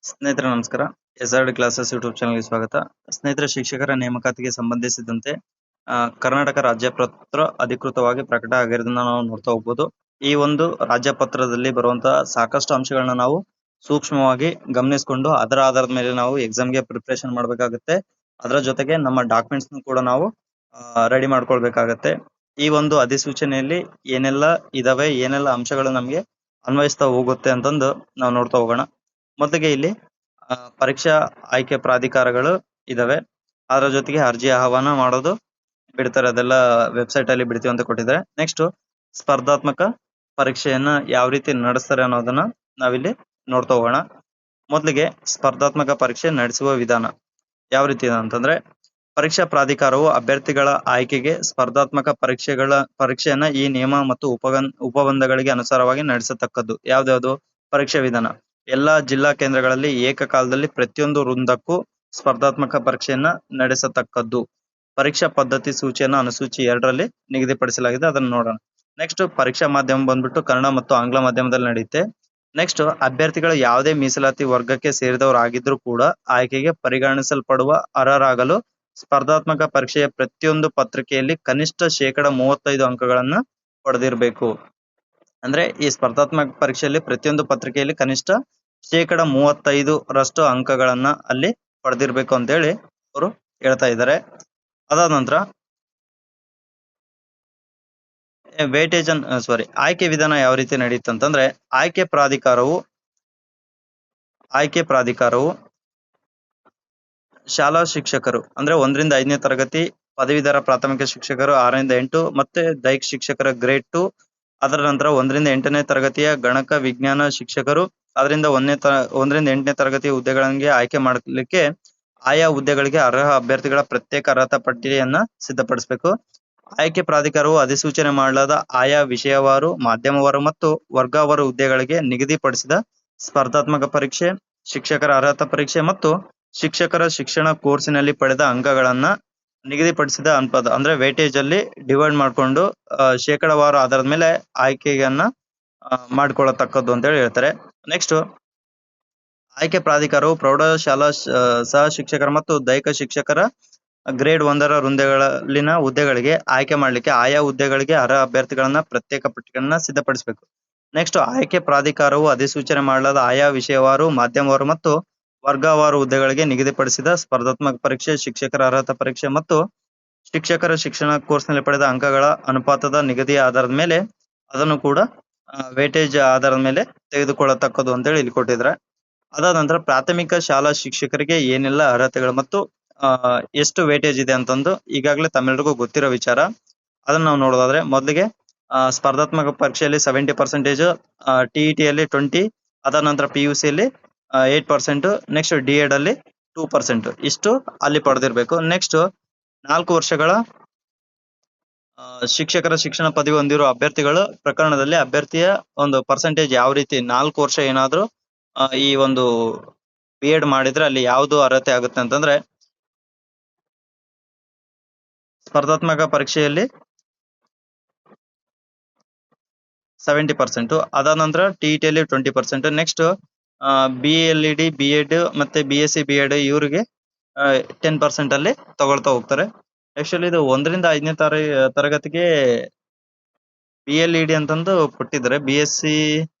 ಸ್ನೇಹಿತರೆ ನಮಸ್ಕಾರ. ಎಸ್ಆರ್‌ಡಿ classes YouTube ಚಾನಲ್‌ಗೆ ಸ್ವಾಗತ. ಸ್ನೇಹಿತರೆ, ಶಿಕ್ಷಕರ ನೇಮಕಾತಿಗೆ ಸಂಬಂಧಿಸಿದಂತೆ ಕರ್ನಾಟಕ ರಾಜ್ಯಪತ್ರ ಅಧಿಕೃತವಾಗಿ ಪ್ರಕಟ ಆಗಿರೋದನ್ನ ನಾವು ನೋಡ್ತಾ ಹೋಗ್ಬೋದು. ಈ ಒಂದು ರಾಜ್ಯಪತ್ರದಲ್ಲಿ ಬರುವಂತಹ ಸಾಕಷ್ಟು ಅಂಶಗಳನ್ನ ನಾವು ಸೂಕ್ಷ್ಮವಾಗಿ ಗಮನಿಸಿಕೊಂಡು ಅದರ ಆಧಾರದ ಮೇಲೆ ನಾವು ಎಕ್ಸಾಮ್‌ಗೆ ಪ್ರಿಪರೇಷನ್ ಮಾಡಬೇಕಾಗುತ್ತೆ. ಅದರ ಜೊತೆಗೆ ನಮ್ಮ ಡಾಕ್ಯುಮೆಂಟ್ಸ್ ಕೂಡ ನಾವು ರೆಡಿ ಮಾಡ್ಕೊಳ್ಬೇಕಾಗತ್ತೆ. ಈ ಒಂದು ಅಧಿಸೂಚನೆಯಲ್ಲಿ ಏನೆಲ್ಲ ಇದಾವೆ, ಏನೆಲ್ಲ ಅಂಶಗಳು ನಮಗೆ ಅನ್ವಯಿಸ್ತಾ ಹೋಗುತ್ತೆ ಅಂತಂದು ನಾವು ನೋಡ್ತಾ ಹೋಗೋಣ. ಮೊದಲಿಗೆ ಇಲ್ಲಿ ಪರೀಕ್ಷಾ ಆಯ್ಕೆ ಪ್ರಾಧಿಕಾರಗಳು ಇದಾವೆ. ಅದರ ಜೊತೆಗೆ ಅರ್ಜಿ ಆಹ್ವಾನ ಮಾಡೋದು ಬಿಡ್ತಾರೆ, ಅದೆಲ್ಲ ವೆಬ್ಸೈಟ್ ಅಲ್ಲಿ ಬಿಡ್ತೀವಿ ಅಂತ ಕೊಟ್ಟಿದ್ದಾರೆ. ನೆಕ್ಸ್ಟ್ ಸ್ಪರ್ಧಾತ್ಮಕ ಪರೀಕ್ಷೆಯನ್ನ ಯಾವ ರೀತಿ ನಡೆಸ್ತಾರೆ ಅನ್ನೋದನ್ನ ನಾವಿಲ್ಲಿ ನೋಡ್ತಾ ಹೋಗೋಣ. ಮೊದಲಿಗೆ ಸ್ಪರ್ಧಾತ್ಮಕ ಪರೀಕ್ಷೆ ನಡೆಸುವ ವಿಧಾನ ಯಾವ ರೀತಿ ಇದೆ ಅಂತಂದ್ರೆ, ಪರೀಕ್ಷಾ ಪ್ರಾಧಿಕಾರವು ಅಭ್ಯರ್ಥಿಗಳ ಆಯ್ಕೆಗೆ ಸ್ಪರ್ಧಾತ್ಮಕ ಪರೀಕ್ಷೆಯನ್ನ ಈ ನಿಯಮ ಮತ್ತು ಉಪಬಂಧಗಳಿಗೆ ಅನುಸಾರವಾಗಿ ನಡೆಸತಕ್ಕದ್ದು. ಯಾವ್ದ್ಯಾವ್ದು ಪರೀಕ್ಷಾ ವಿಧಾನ? ಎಲ್ಲಾ ಜಿಲ್ಲಾ ಕೇಂದ್ರಗಳಲ್ಲಿ ಏಕಕಾಲದಲ್ಲಿ ಪ್ರತಿಯೊಂದು ವೃಂದಕ್ಕೂ ಸ್ಪರ್ಧಾತ್ಮಕ ಪರೀಕ್ಷೆಯನ್ನ ನಡೆಸತಕ್ಕದ್ದು. ಪರೀಕ್ಷಾ ಪದ್ಧತಿ ಸೂಚಿಯನ್ನ ಅನುಸೂಚಿ 2ರಲ್ಲಿ ನಿಗದಿಪಡಿಸಲಾಗಿದೆ, ಅದನ್ನು ನೋಡೋಣ. ನೆಕ್ಸ್ಟ್ ಪರೀಕ್ಷಾ ಮಾಧ್ಯಮ ಬಂದ್ಬಿಟ್ಟು ಕನ್ನಡ ಮತ್ತು ಆಂಗ್ಲ ಮಾಧ್ಯಮದಲ್ಲಿ ನಡೆಯುತ್ತೆ. ನೆಕ್ಸ್ಟ್ ಅಭ್ಯರ್ಥಿಗಳು ಯಾವುದೇ ಮೀಸಲಾತಿ ವರ್ಗಕ್ಕೆ ಸೇರಿದವರಾಗಿದ್ರೂ ಕೂಡ ಆಯ್ಕೆಗೆ ಪರಿಗಣಿಸಲ್ಪಡುವ ಅರ್ಹರಾಗಲು ಸ್ಪರ್ಧಾತ್ಮಕ ಪರೀಕ್ಷೆಯ ಪ್ರತಿಯೊಂದು ಪತ್ರಿಕೆಯಲ್ಲಿ ಕನಿಷ್ಠ 35% ಅಂಕಗಳನ್ನ ಪಡೆದಿರಬೇಕು. ಅಂದ್ರೆ ಈ ಸ್ಪರ್ಧಾತ್ಮಕ ಪರೀಕ್ಷೆಯಲ್ಲಿ ಪ್ರತಿಯೊಂದು ಪತ್ರಿಕೆಯಲ್ಲಿ ಕನಿಷ್ಠ 35% ಅಂಕಗಳನ್ನ ಅಲ್ಲಿ ಪಡೆದಿರ್ಬೇಕು ಅಂತ ಹೇಳಿ ಅವರು ಹೇಳ್ತಾ ಇದ್ದಾರೆ. ಅದಾದ ನಂತರ ವೇಟೇಜ್ ಆಯ್ಕೆ ವಿಧಾನ ಯಾವ ರೀತಿ ನಡೆಯುತ್ತೆ ಅಂತಂದ್ರೆ, ಆಯ್ಕೆ ಪ್ರಾಧಿಕಾರವು ಶಾಲಾ ಶಿಕ್ಷಕರು ಅಂದ್ರೆ 1ರಿಂದ 5ನೇ ತರಗತಿ ಪದವೀಧರ ಪ್ರಾಥಮಿಕ ಶಿಕ್ಷಕರು 6ರಿಂದ 8 ಮತ್ತೆ ದೈಹಿಕ ಶಿಕ್ಷಕರ ಗ್ರೇಡ್ 2. ಅದರ ನಂತರ 1ರಿಂದ 8ನೇ ತರಗತಿಯ ಗಣಕ ವಿಜ್ಞಾನ ಶಿಕ್ಷಕರು, ಅದರಿಂದ 1ರಿಂದ 8ನೇ ತರಗತಿ ಹುದ್ದೆಗಳಿಗೆ ಆಯ್ಕೆ ಮಾಡಲಿಕ್ಕೆ ಆಯಾ ಹುದ್ದೆಗಳಿಗೆ ಅರ್ಹ ಅಭ್ಯರ್ಥಿಗಳ ಪ್ರತ್ಯೇಕ ಅರ್ಹತಾ ಪಟ್ಟಿಯನ್ನ ಸಿದ್ಧಪಡಿಸಬೇಕು. ಆಯ್ಕೆ ಪ್ರಾಧಿಕಾರವು ಅಧಿಸೂಚನೆ ಮಾಡಲಾದ ಆಯಾ ವಿಷಯವಾರು, ಮಾಧ್ಯಮವಾರು ಮತ್ತು ವರ್ಗವಾರು ಹುದ್ದೆಗಳಿಗೆ ನಿಗದಿಪಡಿಸಿದ ಸ್ಪರ್ಧಾತ್ಮಕ ಪರೀಕ್ಷೆ, ಶಿಕ್ಷಕರ ಅರ್ಹತಾ ಪರೀಕ್ಷೆ ಮತ್ತು ಶಿಕ್ಷಕರ ಶಿಕ್ಷಣ ಕೋರ್ಸಿನಲ್ಲಿ ಪಡೆದ ಅಂಕಗಳನ್ನ ನಿಗದಿಪಡಿಸಿದ ಅನುಪಾತ ಅಂದ್ರೆ ವೇಟೇಜ್ ಅಲ್ಲಿ ಡಿವೈಡ್ ಮಾಡಿಕೊಂಡು ಶೇಕಡಾವಾರು ಆಧಾರದ ಮೇಲೆ ಆಯ್ಕೆಯನ್ನ ಮಾಡ್ಕೊಳ್ಳತಕ್ಕದ್ದು ಅಂತ ಹೇಳಿ ಹೇಳ್ತಾರೆ. ನೆಕ್ಸ್ಟ್ ಆಯ್ಕೆ ಪ್ರಾಧಿಕಾರವು ಪ್ರೌಢಶಾಲಾ ಸಹ ಶಿಕ್ಷಕರ ಮತ್ತು ದೈಹಿಕ ಶಿಕ್ಷಕರ ಗ್ರೇಡ್ 1ರ ವೃಂದಗಳಲ್ಲಿನ ಹುದ್ದೆಗಳಿಗೆ ಆಯ್ಕೆ ಮಾಡಲಿಕ್ಕೆ ಆಯಾ ಹುದ್ದೆಗಳಿಗೆ ಅರ್ಹ ಅಭ್ಯರ್ಥಿಗಳನ್ನ ಪ್ರತ್ಯೇಕ ಪಟ್ಟಿಗಳನ್ನ ಸಿದ್ಧಪಡಿಸಬೇಕು. ನೆಕ್ಸ್ಟ್ ಆಯ್ಕೆ ಪ್ರಾಧಿಕಾರವು ಅಧಿಸೂಚನೆ ಮಾಡಲಾದ ಆಯಾ ವಿಷಯವಾರು, ಮಾಧ್ಯಮವಾರು ಮತ್ತು ವರ್ಗವಾರು ಹುದ್ದೆಗಳಿಗೆ ನಿಗದಿಪಡಿಸಿದ ಸ್ಪರ್ಧಾತ್ಮಕ ಪರೀಕ್ಷೆ, ಶಿಕ್ಷಕರ ಅರ್ಹತಾ ಪರೀಕ್ಷೆ ಮತ್ತು ಶಿಕ್ಷಕರ ಶಿಕ್ಷಣ ಕೋರ್ಸ್ನಲ್ಲಿ ಪಡೆದ ಅಂಕಗಳ ಅನುಪಾತದ ನಿಗದಿಯ ಆಧಾರದ ಮೇಲೆ ಅದನ್ನು ಕೂಡ ವೇಟೇಜ್ ಆಧಾರದ ಮೇಲೆ ತೆಗೆದುಕೊಳ್ಳತಕ್ಕದ್ದು ಅಂತೇಳಿ ಇಲ್ಲಿ ಕೊಟ್ಟಿದ್ರೆ. ಅದಾದ ನಂತರ ಪ್ರಾಥಮಿಕ ಶಾಲಾ ಶಿಕ್ಷಕರಿಗೆ ಏನೆಲ್ಲ ಅರ್ಹತೆಗಳು ಮತ್ತು ಎಷ್ಟು ವೇಟೇಜ್ ಇದೆ ಅಂತಂದು ಈಗಾಗಲೇ ತಮ್ಮೆಲ್ಲರಿಗೂ ಗೊತ್ತಿರೋ ವಿಚಾರ. ಅದನ್ನ ನಾವು ನೋಡೋದಾದ್ರೆ, ಮೊದಲಿಗೆ ಸ್ಪರ್ಧಾತ್ಮಕ ಪರೀಕ್ಷೆಯಲ್ಲಿ 70%, TET ಅಲ್ಲಿ 20, ಅದಾದ ನಂತರ PUC ಅಲ್ಲಿ 8%, ನೆಕ್ಸ್ಟ್ D.Ed ಅಲ್ಲಿ 2%, ಇಷ್ಟು ಅಲ್ಲಿ ಪಡೆದಿರ್ಬೇಕು. ನೆಕ್ಸ್ಟ್ 4 ವರ್ಷಗಳ ಶಿಕ್ಷಕರ ಶಿಕ್ಷಣ ಪದವಿ ಹೊಂದಿರುವ ಅಭ್ಯರ್ಥಿಗಳು ಪ್ರಕರಣದಲ್ಲಿ ಅಭ್ಯರ್ಥಿಯ ಒಂದು ಪರ್ಸೆಂಟೇಜ್ ಯಾವ ರೀತಿ 4 ವರ್ಷ ಏನಾದ್ರು ಈ ಒಂದು B.Ed ಮಾಡಿದ್ರೆ ಅಲ್ಲಿ ಯಾವ್ದು ಅರ್ಹತೆ ಆಗುತ್ತೆ ಅಂತಂದ್ರೆ, ಸ್ಪರ್ಧಾತ್ಮಕ ಪರೀಕ್ಷೆಯಲ್ಲಿ 70%, ಅದಾದ ನಂತರ TET ಅಲ್ಲಿ 20%, ನೆಕ್ಸ್ಟ್ BLED, B.Ed ಮತ್ತೆ BSc B.Ed ಇವರಿಗೆ 10% ಅಲ್ಲಿ ತಗೊಳ್ತಾ ಹೋಗ್ತಾರೆ. ಆಕ್ಚುಲಿ ಇದು 1ರಿಂದ 5ನೇ ತರಗತಿಗೆ BLED ಅಂತಂದು ಕೊಟ್ಟಿದ್ದಾರೆ, BSc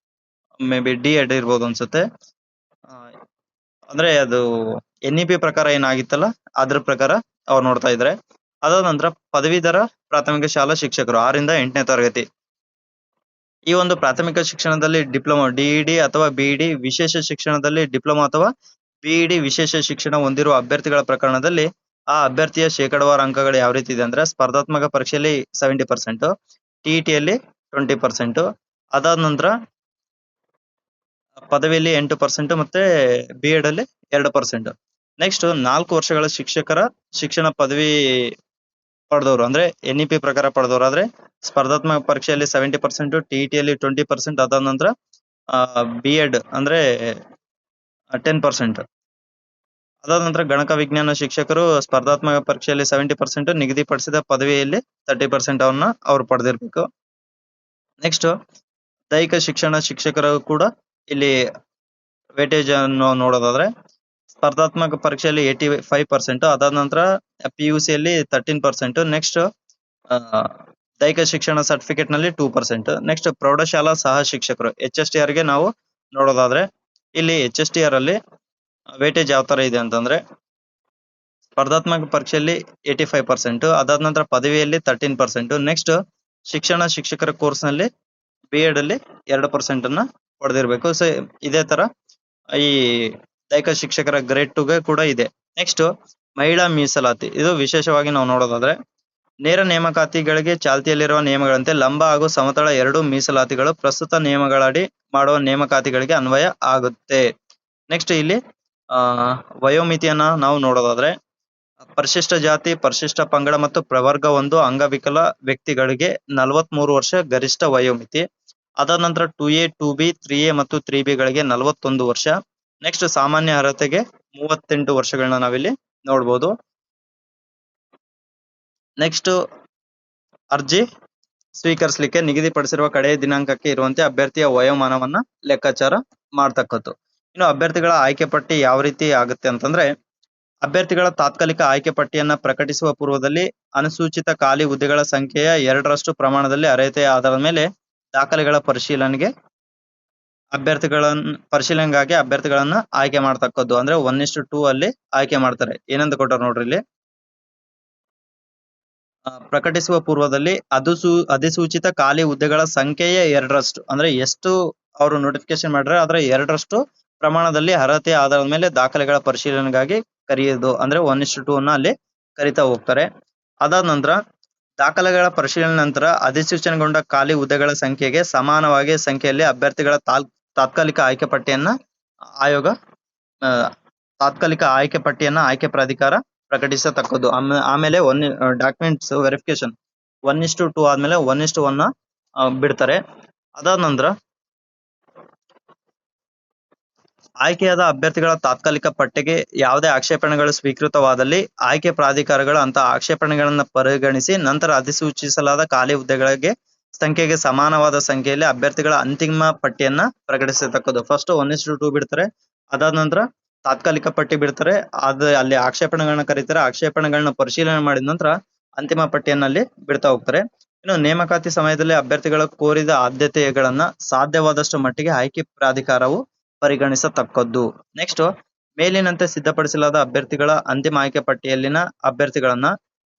ಮೇ ಬಿ D.Ed ಇರ್ಬೋದು ಅನ್ಸುತ್ತೆ. ಅಂದ್ರೆ ಅದು NEP ಪ್ರಕಾರ ಏನಾಗಿತ್ತಲ್ಲ ಅದ್ರ ಪ್ರಕಾರ ಅವ್ರು ನೋಡ್ತಾ ಇದ್ದಾರೆ. ಅದಾದ ನಂತರ ಪದವೀಧರ ಪ್ರಾಥಮಿಕ ಶಾಲಾ ಶಿಕ್ಷಕರು 6ರಿಂದ 8ನೇ ತರಗತಿ, ಈ ಒಂದು ಪ್ರಾಥಮಿಕ ಶಿಕ್ಷಣದಲ್ಲಿ ಡಿಪ್ಲೊಮಾ DED ಅಥವಾ BED, ವಿಶೇಷ ಶಿಕ್ಷಣದಲ್ಲಿ ಡಿಪ್ಲೊಮಾ ಅಥವಾ BED ವಿಶೇಷ ಶಿಕ್ಷಣ ಹೊಂದಿರುವ ಅಭ್ಯರ್ಥಿಗಳ ಪ್ರಕರಣದಲ್ಲಿ ಆ ಅಭ್ಯರ್ಥಿಯ ಶೇಕಡಾವಾರು ಅಂಕಗಳು ಯಾವ ರೀತಿ ಇದೆ ಅಂದ್ರೆ, ಸ್ಪರ್ಧಾತ್ಮಕ ಪರೀಕ್ಷೆಯಲ್ಲಿ 70%, TET ಅಲ್ಲಿ 20%, ಅದಾದ ನಂತರ ಪದವಿಯಲ್ಲಿ 8% ಮತ್ತೆ B.Ed ಅಲ್ಲಿ 2%. ನೆಕ್ಸ್ಟ್ 4 ವರ್ಷಗಳ ಶಿಕ್ಷಕರ ಶಿಕ್ಷಣ ಪದವಿ ಪಡೆದವರು ಅಂದ್ರೆ NEP ಪ್ರಕಾರ ಪಡೆದವರು ಸ್ಪರ್ಧಾತ್ಮಕ ಪರೀಕ್ಷೆಯಲ್ಲಿ 70%, TET ಅಲ್ಲಿ 20%, ಅದಾದ ನಂತರ B.Ed ಅಂದ್ರೆ 10%. ಅದಾದ ನಂತರ ಗಣಕ ವಿಜ್ಞಾನ ಶಿಕ್ಷಕರು ಸ್ಪರ್ಧಾತ್ಮಕ ಪರೀಕ್ಷೆಯಲ್ಲಿ 70%, ನಿಗದಿಪಡಿಸಿದ ಪದವಿಯಲ್ಲಿ 30% ಅವನ್ನ ಅವ್ರು ಪಡೆದಿರ್ಬೇಕು. ನೆಕ್ಸ್ಟ್ ದೈಹಿಕ ಶಿಕ್ಷಣ ಶಿಕ್ಷಕರು ಕೂಡ ಇಲ್ಲಿ ವೇಟೇಜ್ ಅನ್ನು ನೋಡೋದಾದ್ರೆ ಸ್ಪರ್ಧಾತ್ಮಕ ಪರೀಕ್ಷೆಯಲ್ಲಿ 85%, ಅದಾದ ನಂತರ PUC ಯಲ್ಲಿ 13%, ನೆಕ್ಸ್ಟ್ ದೈಹಿಕ ಶಿಕ್ಷಣ ಸರ್ಟಿಫಿಕೇಟ್ ನಲ್ಲಿ 2%, ನೆಕ್ಸ್ಟ್ ಪ್ರೌಢಶಾಲಾ ಸಹ ಶಿಕ್ಷಕರು HSTR ಗೆ ನಾವು ನೋಡೋದಾದ್ರೆ ಇಲ್ಲಿ HSTR ಅಲ್ಲಿ ವೇಟೇಜ್ ಯಾವ ತರ ಇದೆ ಅಂತಂದ್ರೆ ಸ್ಪರ್ಧಾತ್ಮಕ ಪರೀಕ್ಷೆಯಲ್ಲಿ 85%, ಅದಾದ ನಂತರ ಪದವಿಯಲ್ಲಿ 13%, ನೆಕ್ಸ್ಟ್ ಶಿಕ್ಷಕರ ಕೋರ್ಸ್ ನಲ್ಲಿ B.Ed ಅಲ್ಲಿ 2% ಅನ್ನ ಪಡೆದಿರ್ಬೇಕು. ಸೊ ಇದೇ ತರ ಈ ದೈಹಿಕ ಶಿಕ್ಷಕರ ಗ್ರೇಡ್ 2 ಗೆ ಕೂಡ ಇದೆ. ನೆಕ್ಸ್ಟ್ ಮಹಿಳಾ ಮೀಸಲಾತಿ, ಇದು ವಿಶೇಷವಾಗಿ ನಾವು ನೋಡೋದಾದ್ರೆ ನೇರ ನೇಮಕಾತಿಗಳಿಗೆ ಚಾಲ್ತಿಯಲ್ಲಿರುವ ನಿಯಮಗಳಂತೆ ಲಂಬ ಹಾಗೂ ಸಮತಳ ಎರಡು ಮೀಸಲಾತಿಗಳು ಪ್ರಸ್ತುತ ನಿಯಮಗಳಡಿ ಮಾಡುವ ನೇಮಕಾತಿಗಳಿಗೆ ಅನ್ವಯ ಆಗುತ್ತೆ. ನೆಕ್ಸ್ಟ್ ಇಲ್ಲಿ ವಯೋಮಿತಿಯನ್ನ ನಾವು ನೋಡೋದಾದ್ರೆ ಪರಿಶಿಷ್ಟ ಜಾತಿ, ಪರಿಶಿಷ್ಟ ಪಂಗಡ ಮತ್ತು ಪ್ರವರ್ಗ 1 ಅಂಗವಿಕಲ ವ್ಯಕ್ತಿಗಳಿಗೆ 43 ವರ್ಷ ಗರಿಷ್ಠ ವಯೋಮಿತಿ. ಅದಾದ ನಂತರ 2A, 2B, 3A ಮತ್ತು 3B ಗಳಿಗೆ 41 ವರ್ಷ. ನೆಕ್ಸ್ಟ್ ಸಾಮಾನ್ಯ ಅರ್ಹತೆಗೆ 38 ವರ್ಷಗಳನ್ನ ನಾವಿಲ್ಲಿ ನೋಡ್ಬೋದು. ನೆಕ್ಸ್ಟ್ ಅರ್ಜಿ ಸ್ವೀಕರಿಸಲಿಕ್ಕೆ ನಿಗದಿಪಡಿಸಿರುವ ಕಡೆಯ ದಿನಾಂಕಕ್ಕೆ ಇರುವಂತೆ ಅಭ್ಯರ್ಥಿಯ ವಯೋಮಾನವನ್ನ ಲೆಕ್ಕಾಚಾರ ಮಾಡ್ತಕ್ಕದ್ದು. ಇನ್ನು ಅಭ್ಯರ್ಥಿಗಳ ಆಯ್ಕೆ ಪಟ್ಟಿ ಯಾವ ರೀತಿ ಆಗುತ್ತೆ ಅಂತಂದ್ರೆ ಅಭ್ಯರ್ಥಿಗಳ ತಾತ್ಕಾಲಿಕ ಆಯ್ಕೆ ಪಟ್ಟಿಯನ್ನ ಪ್ರಕಟಿಸುವ ಪೂರ್ವದಲ್ಲಿ ಅನುಸೂಚಿತ ಖಾಲಿ ಹುದ್ದೆಗಳ ಸಂಖ್ಯೆಯ 2ರಷ್ಟು ಪ್ರಮಾಣದಲ್ಲಿ ಅರ್ಹತೆಯ ಆಧಾರದ ಮೇಲೆ ದಾಖಲೆಗಳ ಪರಿಶೀಲನೆಗಾಗಿ ಅಭ್ಯರ್ಥಿಗಳನ್ನ ಆಯ್ಕೆ ಮಾಡ್ತಕ್ಕದ್ದು. ಅಂದ್ರೆ 1:2 ಅಲ್ಲಿ ಆಯ್ಕೆ ಮಾಡ್ತಾರೆ. ಏನಂತ ಕೊಟ್ಟಾರ ನೋಡ್ರಿ ಇಲ್ಲಿ, ಪ್ರಕಟಿಸುವ ಪೂರ್ವದಲ್ಲಿ ಅಧಿಸೂಚಿತ ಖಾಲಿ ಹುದ್ದೆಗಳ ಸಂಖ್ಯೆಯ 2ರಷ್ಟು, ಅಂದ್ರೆ ಎಷ್ಟು ಅವರು ನೋಟಿಫಿಕೇಶನ್ ಮಾಡ್ರೆ ಅದರ 2ರಷ್ಟು ಪ್ರಮಾಣದಲ್ಲಿ ಅರ್ಹತೆಯ ಆಧಾರದ ಮೇಲೆ ದಾಖಲೆಗಳ ಪರಿಶೀಲನೆಗಾಗಿ ಕರೆಯೋದು. ಅಂದ್ರೆ 1:2 ಅನ್ನ ಅಲ್ಲಿ ಕರಿತಾ ಹೋಗ್ತಾರೆ. ಅದಾದ ನಂತರ ದಾಖಲೆಗಳ ಪರಿಶೀಲನೆ ನಂತರ ಅಧಿಸೂಚನೆಗೊಂಡ ಖಾಲಿ ಹುದ್ದೆಗಳ ಸಂಖ್ಯೆಗೆ ಸಮಾನವಾಗಿ ಸಂಖ್ಯೆಯಲ್ಲಿ ಅಭ್ಯರ್ಥಿಗಳ ತಾತ್ಕಾಲಿಕ ಆಯ್ಕೆ ಪಟ್ಟಿಯನ್ನ ಆಯ್ಕೆ ಪ್ರಾಧಿಕಾರ ಪ್ರಕಟಿಸತಕ್ಕದ್ದು. ಆಮೇಲೆ ಡಾಕ್ಯುಮೆಂಟ್ಸ್ ವೆರಿಫಿಕೇಶನ್ 1:2 ಆದ್ಮೇಲೆ 1:1 ಬಿಡ್ತಾರೆ. ಅದಾದ ನಂತರ ಆಯ್ಕೆಯಾದ ಅಭ್ಯರ್ಥಿಗಳ ತಾತ್ಕಾಲಿಕ ಪಟ್ಟಿಗೆ ಯಾವುದೇ ಆಕ್ಷೇಪಣೆಗಳು ಸ್ವೀಕೃತವಾದಲ್ಲಿ ಆಯ್ಕೆ ಪ್ರಾಧಿಕಾರಗಳು ಅಂತ ಆಕ್ಷೇಪಣೆಗಳನ್ನ ಪರಿಗಣಿಸಿ ನಂತರ ಅಧಿಸೂಚಿಸಲಾದ ಖಾಲಿ ಹುದ್ದೆಗಳಿಗೆ ಸಂಖ್ಯೆಗೆ ಸಮಾನವಾದ ಸಂಖ್ಯೆಯಲ್ಲಿ ಅಭ್ಯರ್ಥಿಗಳ ಅಂತಿಮ ಪಟ್ಟಿಯನ್ನ ಪ್ರಕಟಿಸತಕ್ಕದ್ದು. ಫಸ್ಟ್ 1:2 ಬಿಡ್ತಾರೆ, ಅದಾದ ನಂತರ ತಾತ್ಕಾಲಿಕ ಪಟ್ಟಿ ಬಿಡ್ತಾರೆ, ಅಲ್ಲಿ ಆಕ್ಷೇಪಣೆಗಳನ್ನ ಕರೀತಾರೆ, ಆಕ್ಷೇಪಣೆಗಳನ್ನ ಪರಿಶೀಲನೆ ಮಾಡಿದ ನಂತರ ಅಂತಿಮ ಪಟ್ಟಿಯನ್ನ ಅಲ್ಲಿ ಬಿಡ್ತಾ ಹೋಗ್ತಾರೆ. ಇನ್ನು ನೇಮಕಾತಿ ಸಮಯದಲ್ಲಿ ಅಭ್ಯರ್ಥಿಗಳ ಕೋರಿದ ಆದ್ಯತೆಗಳನ್ನ ಸಾಧ್ಯವಾದಷ್ಟು ಮಟ್ಟಿಗೆ ಆಯ್ಕೆ ಪ್ರಾಧಿಕಾರವು ಪರಿಗಣಿಸತಕ್ಕದ್ದು. ನೆಕ್ಸ್ಟ್ ಮೇಲಿನಂತೆ ಸಿದ್ಧಪಡಿಸಲಾದ ಅಭ್ಯರ್ಥಿಗಳ ಅಂತಿಮ ಆಯ್ಕೆ ಪಟ್ಟಿಯಲ್ಲಿನ ಅಭ್ಯರ್ಥಿಗಳನ್ನ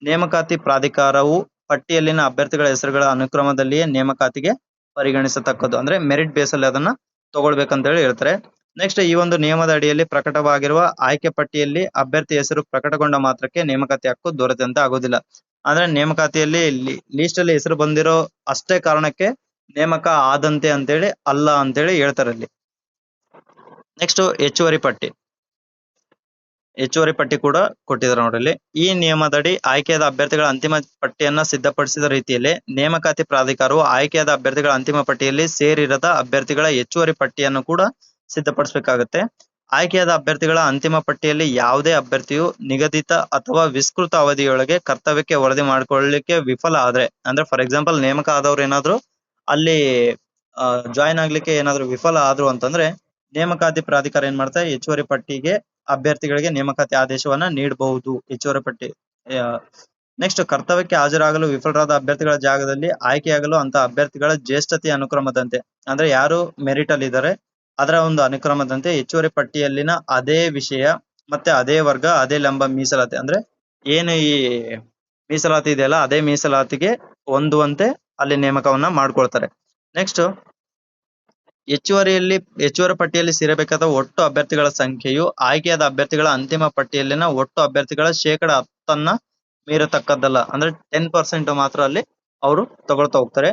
ನೇಮಕಾತಿ ಪ್ರಾಧಿಕಾರವು ಪಟ್ಟಿಯಲ್ಲಿನ ಅಭ್ಯರ್ಥಿಗಳ ಹೆಸರುಗಳ ಅನುಕ್ರಮದಲ್ಲಿಯೇ ನೇಮಕಾತಿಗೆ ಪರಿಗಣಿಸತಕ್ಕದ್ದು. ಅಂದ್ರೆ ಮೆರಿಟ್ ಬೇಸಲ್ಲಿ ಅದನ್ನ ತಗೊಳ್ಬೇಕಂತ ಹೇಳಿ ಹೇಳ್ತಾರೆ. ನೆಕ್ಸ್ಟ್ ಈ ಒಂದು ನಿಯಮದ ಅಡಿಯಲ್ಲಿ ಪ್ರಕಟವಾಗಿರುವ ಆಯ್ಕೆ ಪಟ್ಟಿಯಲ್ಲಿ ಅಭ್ಯರ್ಥಿ ಹೆಸರು ಪ್ರಕಟಗೊಂಡ ಮಾತ್ರಕ್ಕೆ ನೇಮಕಾತಿ ಹಕ್ಕು ದೊರೆತಂತೆ ಆಗೋದಿಲ್ಲ. ಅಂದ್ರೆ ನೇಮಕಾತಿಯಲ್ಲಿ ಲೀಸ್ಟ್ ಅಲ್ಲಿ ಹೆಸರು ಬಂದಿರೋ ಅಷ್ಟೇ ಕಾರಣಕ್ಕೆ ನೇಮಕ ಆದಂತೆ ಅಂತೇಳಿ ಅಲ್ಲ ಅಂತೇಳಿ ಹೇಳ್ತಾರೆ ಅಲ್ಲಿ. ನೆಕ್ಸ್ಟ್ ಹೆಚ್ಚುವರಿ ಪಟ್ಟಿ ಕೂಡ ಕೊಟ್ಟಿದ್ದಾರೆ ನೋಡ್ರಿ. ಈ ನಿಯಮದಡಿ ಆಯ್ಕೆಯಾದ ಅಭ್ಯರ್ಥಿಗಳ ಅಂತಿಮ ಪಟ್ಟಿಯನ್ನ ಸಿದ್ಧಪಡಿಸಿದ ರೀತಿಯಲ್ಲಿ ನೇಮಕಾತಿ ಪ್ರಾಧಿಕಾರವು ಆಯ್ಕೆಯಾದ ಅಭ್ಯರ್ಥಿಗಳ ಅಂತಿಮ ಪಟ್ಟಿಯಲ್ಲಿ ಸೇರಿರದ ಅಭ್ಯರ್ಥಿಗಳ ಹೆಚ್ಚುವರಿ ಪಟ್ಟಿಯನ್ನು ಕೂಡ ಸಿದ್ಧಪಡಿಸಬೇಕಾಗುತ್ತೆ. ಆಯ್ಕೆಯಾದ ಅಭ್ಯರ್ಥಿಗಳ ಅಂತಿಮ ಪಟ್ಟಿಯಲ್ಲಿ ಯಾವುದೇ ಅಭ್ಯರ್ಥಿಯು ನಿಗದಿತ ಅಥವಾ ವಿಸ್ತೃತ ಅವಧಿಯೊಳಗೆ ಕರ್ತವ್ಯಕ್ಕೆ ವರದಿ ಮಾಡಿಕೊಳ್ಳಲಿಕ್ಕೆ ವಿಫಲ ಆದ್ರೆ, ಅಂದ್ರೆ ಫಾರ್ ಎಕ್ಸಾಂಪಲ್ ನೇಮಕ ಆದವ್ರು ಏನಾದ್ರು ಅಲ್ಲಿ ಜಾಯಿನ್ ಆಗ್ಲಿಕ್ಕೆ ಏನಾದ್ರು ವಿಫಲ ಆದ್ರು ಅಂತಂದ್ರೆ ನೇಮಕಾತಿ ಪ್ರಾಧಿಕಾರ ಏನ್ ಮಾಡ್ತಾರೆ, ಹೆಚ್ಚುವರಿ ಪಟ್ಟಿಗೆ ಅಭ್ಯರ್ಥಿಗಳಿಗೆ ನೇಮಕಾತಿ ಆದೇಶವನ್ನ ನೀಡಬಹುದು. ಹೆಚ್ಚುವರಿ ಪಟ್ಟಿ. ನೆಕ್ಸ್ಟ್ ಕರ್ತವ್ಯಕ್ಕೆ ಹಾಜರಾಗಲು ವಿಫಲರಾದ ಅಭ್ಯರ್ಥಿಗಳ ಜಾಗದಲ್ಲಿ ಆಯ್ಕೆಯಾಗಲು ಅಂತ ಅಭ್ಯರ್ಥಿಗಳ ಜ್ಯೇಷ್ಠತೆಯ ಅನುಕ್ರಮದಂತೆ, ಅಂದ್ರೆ ಯಾರು ಮೆರಿಟ್ ಅಲ್ಲಿ ಇದ್ದಾರೆ ಅದರ ಒಂದು ಅನುಕ್ರಮದಂತೆ ಹೆಚ್ಚುವರಿ ಪಟ್ಟಿಯಲ್ಲಿನ ಅದೇ ವಿಷಯ ಮತ್ತೆ ಅದೇ ವರ್ಗ ಅದೇ ಲಂಬ ಮೀಸಲಾತಿ, ಅಂದ್ರೆ ಏನು ಈ ಮೀಸಲಾತಿ ಇದೆಯಲ್ಲ ಅದೇ ಮೀಸಲಾತಿಗೆ ಹೊಂದುವಂತೆ ಅಲ್ಲಿ ನೇಮಕವನ್ನ ಮಾಡ್ಕೊಳ್ತಾರೆ. ನೆಕ್ಸ್ಟ್ ಹೆಚ್ಚುವರಿ ಪಟ್ಟಿಯಲ್ಲಿ ಸೇರಬೇಕಾದ ಒಟ್ಟು ಅಭ್ಯರ್ಥಿಗಳ ಸಂಖ್ಯೆಯು ಆಯ್ಕೆಯಾದ ಅಭ್ಯರ್ಥಿಗಳ ಅಂತಿಮ ಪಟ್ಟಿಯಲ್ಲಿನ ಒಟ್ಟು ಅಭ್ಯರ್ಥಿಗಳ 10% ಮೀರತಕ್ಕದ್ದಲ್ಲ. ಅಂದ್ರೆ 10% ಮಾತ್ರ ಅಲ್ಲಿ ಅವರು ತಗೊಳ್ತಾ ಹೋಗ್ತಾರೆ.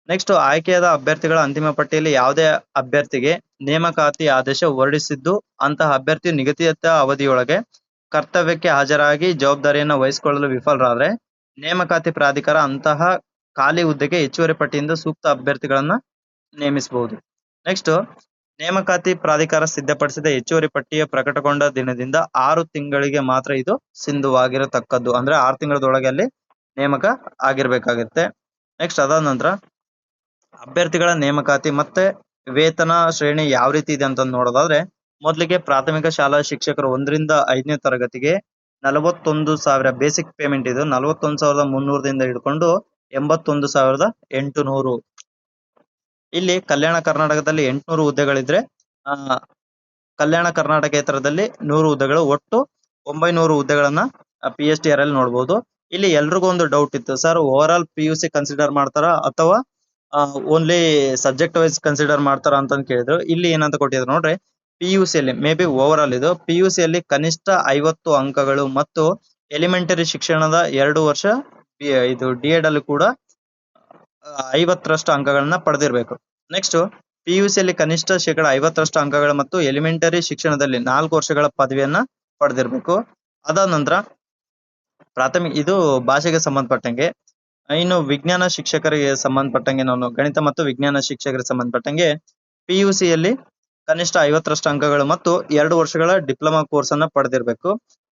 ನೆಕ್ಸ್ಟ್ ಆಯ್ಕೆಯಾದ ಅಭ್ಯರ್ಥಿಗಳ ಅಂತಿಮ ಪಟ್ಟಿಯಲ್ಲಿ ಯಾವುದೇ ಅಭ್ಯರ್ಥಿಗೆ ನೇಮಕಾತಿ ಆದೇಶ ಹೊರಡಿಸಿದ್ದು ಅಂತಹ ಅಭ್ಯರ್ಥಿ ನಿಗದಿತ ಅವಧಿಯೊಳಗೆ ಕರ್ತವ್ಯಕ್ಕೆ ಹಾಜರಾಗಿ ಜವಾಬ್ದಾರಿಯನ್ನು ವಹಿಸಿಕೊಳ್ಳಲು ವಿಫಲರಾದ್ರೆ ನೇಮಕಾತಿ ಪ್ರಾಧಿಕಾರ ಅಂತಹ ಖಾಲಿ ಹುದ್ದೆಗೆ ಹೆಚ್ಚುವರಿ ಪಟ್ಟಿಯಿಂದ ಸೂಕ್ತ ಅಭ್ಯರ್ಥಿಗಳನ್ನ ನೇಮಿಸಬಹುದು. ನೆಕ್ಸ್ಟ್ ನೇಮಕಾತಿ ಪ್ರಾಧಿಕಾರ ಸಿದ್ಧಪಡಿಸಿದ ಹೆಚ್ಚುವರಿ ಪಟ್ಟಿಯ ಪ್ರಕಟಗೊಂಡ ದಿನದಿಂದ 6 ತಿಂಗಳಿಗೆ ಮಾತ್ರ ಇದು ಸಿಂಧುವಾಗಿರತಕ್ಕದ್ದು. ಅಂದ್ರೆ 6 ತಿಂಗಳದೊಳಗೆ ಅಲ್ಲಿ ನೇಮಕ ಆಗಿರ್ಬೇಕಾಗುತ್ತೆ. ನೆಕ್ಸ್ಟ್ ಅದಾದ ನಂತರ ಅಭ್ಯರ್ಥಿಗಳ ನೇಮಕಾತಿ ಮತ್ತೆ ವೇತನ ಶ್ರೇಣಿ ಯಾವ ರೀತಿ ಇದೆ ಅಂತ ನೋಡೋದಾದ್ರೆ ಮೊದಲಿಗೆ ಪ್ರಾಥಮಿಕ ಶಾಲಾ ಶಿಕ್ಷಕರು 1ರಿಂದ 5ನೇ ತರಗತಿಗೆ 41,000 ಬೇಸಿಕ್ ಪೇಮೆಂಟ್ ಇದು. 41,300ದಿಂದ ಹಿಡ್ಕೊಂಡು 81,800. ಇಲ್ಲಿ ಕಲ್ಯಾಣ ಕರ್ನಾಟಕದಲ್ಲಿ 800 ಹುದ್ದೆಗಳಿದ್ರೆ ಆ ಕಲ್ಯಾಣ ಕರ್ನಾಟಕೇತರದಲ್ಲಿ 100 ಹುದ್ದೆಗಳು, ಒಟ್ಟು 900 ಹುದ್ದೆಗಳನ್ನ PSTR ಅಲ್ಲಿ ನೋಡ್ಬೋದು. ಇಲ್ಲಿ ಎಲ್ರಿಗೂ ಒಂದು ಡೌಟ್ ಇತ್ತು, sir over all PUC consider ಮಾಡ್ತಾರಾ ಅಥವಾ ಓನ್ಲಿ ಸಬ್ಜೆಕ್ಟ್ ವೈಸ್ ಕನ್ಸಿಡರ್ ಮಾಡ್ತಾರಾ ಅಂತ ಕೇಳಿದ್ರು. ಇಲ್ಲಿ ಏನಂತ ಕೊಟ್ಟಿದ್ರು ನೋಡ್ರಿ, PUC ಅಲ್ಲಿ ಮೇ ಬಿ ಓವರ್ ಆಲ್ ಇದು PUC ಅಲ್ಲಿ ಕನಿಷ್ಠ 50 ಅಂಕಗಳು ಮತ್ತು ಎಲಿಮೆಂಟರಿ ಶಿಕ್ಷಣದ 2 ವರ್ಷ ಇದು D.Ed ಅಲ್ಲಿ ಕೂಡ 50ರಷ್ಟು ಅಂಕಗಳನ್ನ ಪಡೆದಿರ್ಬೇಕು. ನೆಕ್ಸ್ಟ್ PUC ಅಲ್ಲಿ ಕನಿಷ್ಠ 50ರಷ್ಟು ಅಂಕಗಳು ಮತ್ತು ಎಲಿಮೆಂಟರಿ ಶಿಕ್ಷಣದಲ್ಲಿ 4 ವರ್ಷಗಳ ಪದವಿಯನ್ನ ಪಡೆದಿರ್ಬೇಕು. ಅದಾದ ನಂತರ ಪ್ರಾಥಮಿಕ ಇದು ಭಾಷೆಗೆ ಸಂಬಂಧಪಟ್ಟಂಗೆ. ಇನ್ನು ವಿಜ್ಞಾನ ಶಿಕ್ಷಕರಿಗೆ ಸಂಬಂಧಪಟ್ಟಂಗೆ ನಾನು ಗಣಿತ ಮತ್ತು ವಿಜ್ಞಾನ ಶಿಕ್ಷಕರಿಗೆ ಸಂಬಂಧಪಟ್ಟಂಗೆ PUC ಅಲ್ಲಿ ಕನಿಷ್ಠ 50ರಷ್ಟು ಅಂಕಗಳು ಮತ್ತು 2 ವರ್ಷಗಳ ಡಿಪ್ಲೊಮಾ ಕೋರ್ಸ್ ಅನ್ನ ಪಡೆದಿರ್ಬೇಕು.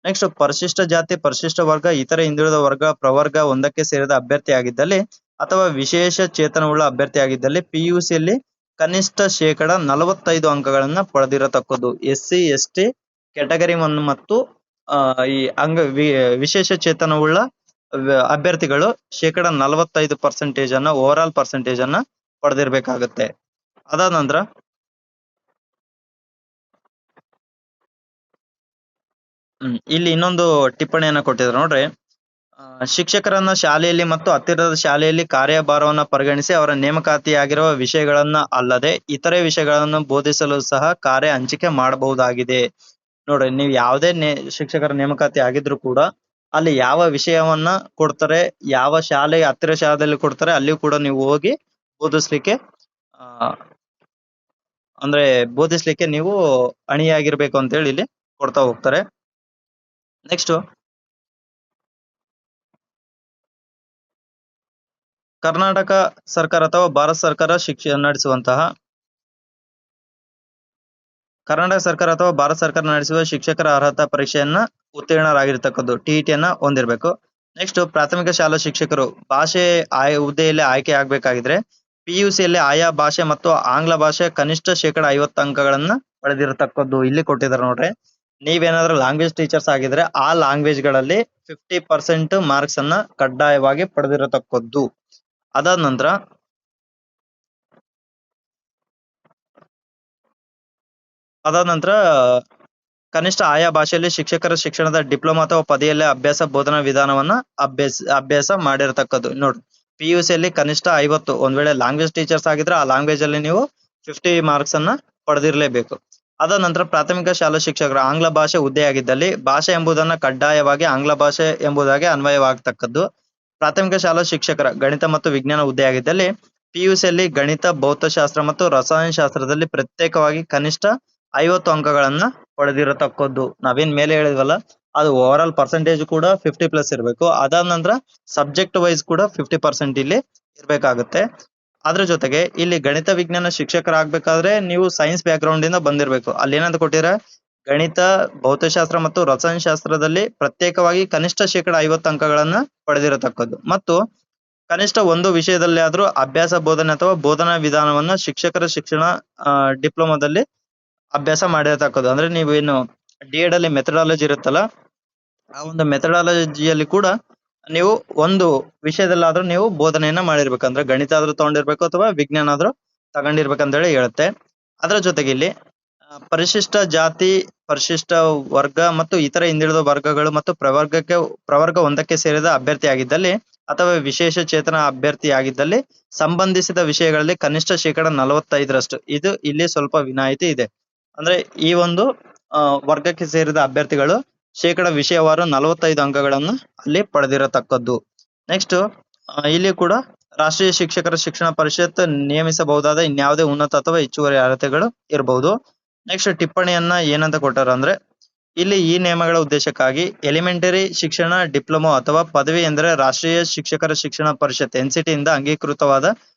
ನೆಕ್ಸ್ಟ್ ಪರಿಶಿಷ್ಟ ಜಾತಿ, ಪರಿಶಿಷ್ಟ ವರ್ಗ, ಇತರೆ ಹಿಂದುಳಿದ ವರ್ಗ, ಪ್ರವರ್ಗ 1ಕ್ಕೆ ಸೇರಿದ ಅಭ್ಯರ್ಥಿ ಆಗಿದ್ದಲ್ಲಿ ಅಥವಾ ವಿಶೇಷ ಚೇತನವುಳ್ಳ ಅಭ್ಯರ್ಥಿ ಆಗಿದ್ದಲ್ಲಿ PUC ಅಲ್ಲಿ ಕನಿಷ್ಠ 45 ಅಂಕಗಳನ್ನ ಪಡೆದಿರತಕ್ಕದ್ದು. SC ST ಕ್ಯಾಟಗರಿ 1 ಮತ್ತು ಈ ವಿಶೇಷ ಚೇತನವುಳ್ಳ ಅಭ್ಯರ್ಥಿಗಳು 45% ಅನ್ನ ಓವರ್ ಆಲ್ ಪರ್ಸೆಂಟೇಜ್ ಅನ್ನ ಪಡೆದಿರ್ಬೇಕಾಗತ್ತೆ. ಅದಾದ ನಂತರ ಇಲ್ಲಿ ಇನ್ನೊಂದು ಟಿಪ್ಪಣಿಯನ್ನ ಕೊಟ್ಟಿದ್ರು ನೋಡ್ರಿ, ಶಿಕ್ಷಕರನ್ನ ಶಾಲೆಯಲ್ಲಿ ಮತ್ತು ಹತ್ತಿರದ ಶಾಲೆಯಲ್ಲಿ ಕಾರ್ಯಭಾರವನ್ನ ಪರಿಗಣಿಸಿ ಅವರ ನೇಮಕಾತಿಯಾಗಿರುವ ವಿಷಯಗಳನ್ನ ಅಲ್ಲದೆ ಇತರೆ ವಿಷಯಗಳನ್ನು ಬೋಧಿಸಲು ಸಹ ಕಾರ್ಯ ಹಂಚಿಕೆ ಮಾಡಬಹುದಾಗಿದೆ. ನೋಡ್ರಿ, ನೀವು ಯಾವುದೇ ಶಿಕ್ಷಕರ ನೇಮಕಾತಿ ಆಗಿದ್ರು ಕೂಡ ಅಲ್ಲಿ ಯಾವ ವಿಷಯವನ್ನ ಕೊಡ್ತಾರೆ, ಯಾವ ಶಾಲೆ ಹತ್ತಿರ ಶಾಲೆಯಲ್ಲಿ ಕೊಡ್ತಾರೆ, ಅಲ್ಲಿಯೂ ಕೂಡ ನೀವು ಹೋಗಿ ಬೋಧಿಸ್ಲಿಕ್ಕೆ ಅಂದ್ರೆ ಬೋಧಿಸ್ಲಿಕ್ಕೆ ನೀವು ಅಣಿಯಾಗಿರ್ಬೇಕು ಅಂತ ಹೇಳಿ ಇಲ್ಲಿ ಕೊಡ್ತಾ ಹೋಗ್ತಾರೆ. ನೆಕ್ಸ್ಟ್ ಕರ್ನಾಟಕ ಸರ್ಕಾರ ಅಥವಾ ಭಾರತ ಸರ್ಕಾರ ನಡೆಸುವಂತಹ ಕರ್ನಾಟಕ ಸರ್ಕಾರ ಅಥವಾ ಭಾರತ ಸರ್ಕಾರ ನಡೆಸುವ ಶಿಕ್ಷಕರ ಅರ್ಹತಾ ಪರೀಕ್ಷೆಯನ್ನ ಉತ್ತೀರ್ಣರಾಗಿರ್ತಕ್ಕದ್ದು, TET ಯನ್ನ ಹೊಂದಿರಬೇಕು. ನೆಕ್ಸ್ಟ್ ಪ್ರಾಥಮಿಕ ಶಾಲಾ ಶಿಕ್ಷಕರು ಭಾಷೆ ಹುದ್ದೆಯಲ್ಲಿ ಆಯ್ಕೆ ಆಗ್ಬೇಕಾಗಿದ್ರೆ PUC ಯಲ್ಲಿ ಆಯಾ ಭಾಷೆ ಮತ್ತು ಆಂಗ್ಲ ಭಾಷೆ ಕನಿಷ್ಠ 50 ಅಂಕಗಳನ್ನ ಪಡೆದಿರತಕ್ಕದ್ದು. ಇಲ್ಲಿ ಕೊಟ್ಟಿದ್ದಾರೆ ನೋಡ್ರಿ, ನೀವೇನಾದ್ರೂ ಲ್ಯಾಂಗ್ವೇಜ್ ಟೀಚರ್ಸ್ ಆಗಿದ್ರೆ ಆ ಲ್ಯಾಂಗ್ವೇಜ್ ಗಳಲ್ಲಿ 50% ಮಾರ್ಕ್ಸ್ ಅನ್ನ ಕಡ್ಡಾಯವಾಗಿ ಪಡೆದಿರತಕ್ಕದ್ದು. ಅದಾದ ನಂತರ ಕನಿಷ್ಠ ಆಯಾ ಭಾಷೆಯಲ್ಲಿ ಶಿಕ್ಷಕರ ಶಿಕ್ಷಣದ ಡಿಪ್ಲೊಮಾ ಅಥವಾ ಪದವಿಯಲ್ಲಿ ಅಭ್ಯಾಸ ಬೋಧನಾ ವಿಧಾನವನ್ನ ಅಭ್ಯಾಸ ಮಾಡಿರತಕ್ಕದ್ದು. ನೋಡ್ರಿ, PUC ಅಲ್ಲಿ ಕನಿಷ್ಠ 50, ಒಂದ್ ವೇಳೆ ಲ್ಯಾಂಗ್ವೇಜ್ ಟೀಚರ್ಸ್ ಆಗಿದ್ರೆ ಆ ಲ್ಯಾಂಗ್ವೇಜ್ ಅಲ್ಲಿ ನೀವು 50 ಮಾರ್ಕ್ಸ್ ಅನ್ನ ಪಡೆದಿರ್ಲೇಬೇಕು. ಅದಾದ ನಂತರ ಪ್ರಾಥಮಿಕ ಶಾಲಾ ಶಿಕ್ಷಕರು ಆಂಗ್ಲ ಭಾಷೆ ಹುದ್ದೆಯಾಗಿದ್ದಲ್ಲಿ ಭಾಷೆ ಎಂಬುದನ್ನ ಕಡ್ಡಾಯವಾಗಿ ಆಂಗ್ಲ ಭಾಷೆ ಎಂಬುದಾಗಿ ಅನ್ವಯವಾಗತಕ್ಕದ್ದು. ಪ್ರಾಥಮಿಕ ಶಾಲಾ ಶಿಕ್ಷಕರ ಗಣಿತ ಮತ್ತು ವಿಜ್ಞಾನ ಹುದ್ದೆಯಾಗಿದ್ದಲ್ಲಿ PUC ಅಲ್ಲಿ ಗಣಿತ, ಭೌತಶಾಸ್ತ್ರ ಮತ್ತು ರಸಾಯನಶಾಸ್ತ್ರದಲ್ಲಿ ಪ್ರತ್ಯೇಕವಾಗಿ ಕನಿಷ್ಠ 50 ಅಂಕಗಳನ್ನ ಪಡೆದಿರತಕ್ಕದ್ದು. ನಾವೇನ್ ಮೇಲೆ ಹೇಳಿದ್ವಲ್ಲ, ಅದು ಓವರ್ ಆಲ್ ಪರ್ಸೆಂಟೇಜ್ ಕೂಡ 50+ ಇರಬೇಕು. ಅದಾದ ನಂತರ ಸಬ್ಜೆಕ್ಟ್ ವೈಸ್ ಕೂಡ 50% ಇಲ್ಲಿ ಇರ್ಬೇಕಾಗುತ್ತೆ. ಅದ್ರ ಜೊತೆಗೆ ಇಲ್ಲಿ ಗಣಿತ ವಿಜ್ಞಾನ ಶಿಕ್ಷಕರಾಗಬೇಕಾದ್ರೆ ನೀವು ಸೈನ್ಸ್ ಬ್ಯಾಕ್ ಗ್ರೌಂಡ್ ಇಂದ ಬಂದಿರಬೇಕು. ಅಲ್ಲಿ ಏನಂತ ಕೊಟ್ಟಿದ್ರೆ, ಗಣಿತ, ಭೌತಶಾಸ್ತ್ರ ಮತ್ತು ರಸಾಯನಶಾಸ್ತ್ರದಲ್ಲಿ ಪ್ರತ್ಯೇಕವಾಗಿ ಕನಿಷ್ಠ 50 ಅಂಕಗಳನ್ನ ಪಡೆದಿರತಕ್ಕದ್ದು ಮತ್ತು ಕನಿಷ್ಠ ಒಂದು ವಿಷಯದಲ್ಲಿ ಆದ್ರೂ ಅಭ್ಯಾಸ ಬೋಧನೆ ಅಥವಾ ಬೋಧನಾ ವಿಧಾನವನ್ನ ಶಿಕ್ಷಕರ ಶಿಕ್ಷಣ ಡಿಪ್ಲೊಮಾದಲ್ಲಿ ಅಭ್ಯಾಸ ಮಾಡಿರತಕ್ಕದ್ದು. ಅಂದ್ರೆ ನೀವೇನು D.Ed ಅಲ್ಲಿ ಮೆಥಡಾಲಜಿ ಇರುತ್ತಲ್ಲ, ಆ ಒಂದು ಮೆಥಡಾಲಜಿಯಲ್ಲಿ ಕೂಡ ನೀವು ಒಂದು ವಿಷಯದಲ್ಲಾದ್ರೂ ನೀವು ಬೋಧನೆಯನ್ನ ಮಾಡಿರ್ಬೇಕು. ಅಂದ್ರೆ ಗಣಿತ ಆದ್ರೂ ತಗೊಂಡಿರ್ಬೇಕು ಅಥವಾ ವಿಜ್ಞಾನ ಆದ್ರೂ ತಗೊಂಡಿರ್ಬೇಕಂತ ಹೇಳಿ ಹೇಳುತ್ತೆ. ಅದರ ಜೊತೆಗೆ ಇಲ್ಲಿ ಪರಿಶಿಷ್ಟ ಜಾತಿ, ಪರಿಶಿಷ್ಟ ವರ್ಗ ಮತ್ತು ಇತರ ಹಿಂದುಳಿದ ವರ್ಗಗಳು ಮತ್ತು ಪ್ರವರ್ಗ 1ಕ್ಕೆ ಸೇರಿದ ಅಭ್ಯರ್ಥಿ ಆಗಿದ್ದಲ್ಲಿ ಅಥವಾ ವಿಶೇಷ ಚೇತನ ಅಭ್ಯರ್ಥಿ ಆಗಿದ್ದಲ್ಲಿ ಸಂಬಂಧಿಸಿದ ವಿಷಯಗಳಲ್ಲಿ ಕನಿಷ್ಠ 45ರಷ್ಟು. ಇದು ಇಲ್ಲಿ ಸ್ವಲ್ಪ ವಿನಾಯಿತಿ ಇದೆ. ಅಂದ್ರೆ ಈ ಒಂದು ವರ್ಗಕ್ಕೆ ಸೇರಿದ ಅಭ್ಯರ್ಥಿಗಳು ವಿಷಯವಾರು 45 ಅಂಕಗಳನ್ನು ಅಲ್ಲಿ ಪಡೆದಿರತಕ್ಕದ್ದು. ನೆಕ್ಸ್ಟ್ ಇಲ್ಲಿ ಕೂಡ ರಾಷ್ಟ್ರೀಯ ಶಿಕ್ಷಕರ ಶಿಕ್ಷಣ ಪರಿಷತ್ ನೇಮಿಸಬಹುದಾದ ಇನ್ಯಾವುದೇ ಉನ್ನತ ಅಥವಾ ಹೆಚ್ಚುವರಿ ಅರ್ಹತೆಗಳು ಇರಬಹುದು. ನೆಕ್ಸ್ಟ್ ಟಿಪ್ಪಣಿಯನ್ನ ಏನಂತ ಕೊಟ್ಟಾರ ಅಂದ್ರೆ, ಇಲ್ಲಿ ಈ ನಿಯಮಗಳ ಉದ್ದೇಶಕ್ಕಾಗಿ ಎಲಿಮೆಂಟರಿ ಶಿಕ್ಷಣ ಡಿಪ್ಲೊಮಾ ಅಥವಾ ಪದವಿ ಎಂದರೆ ರಾಷ್ಟ್ರೀಯ ಶಿಕ್ಷಕರ ಶಿಕ್ಷಣ ಪರಿಷತ್ NCT ಇಂದ ಅಂಗೀಕೃತವಾದ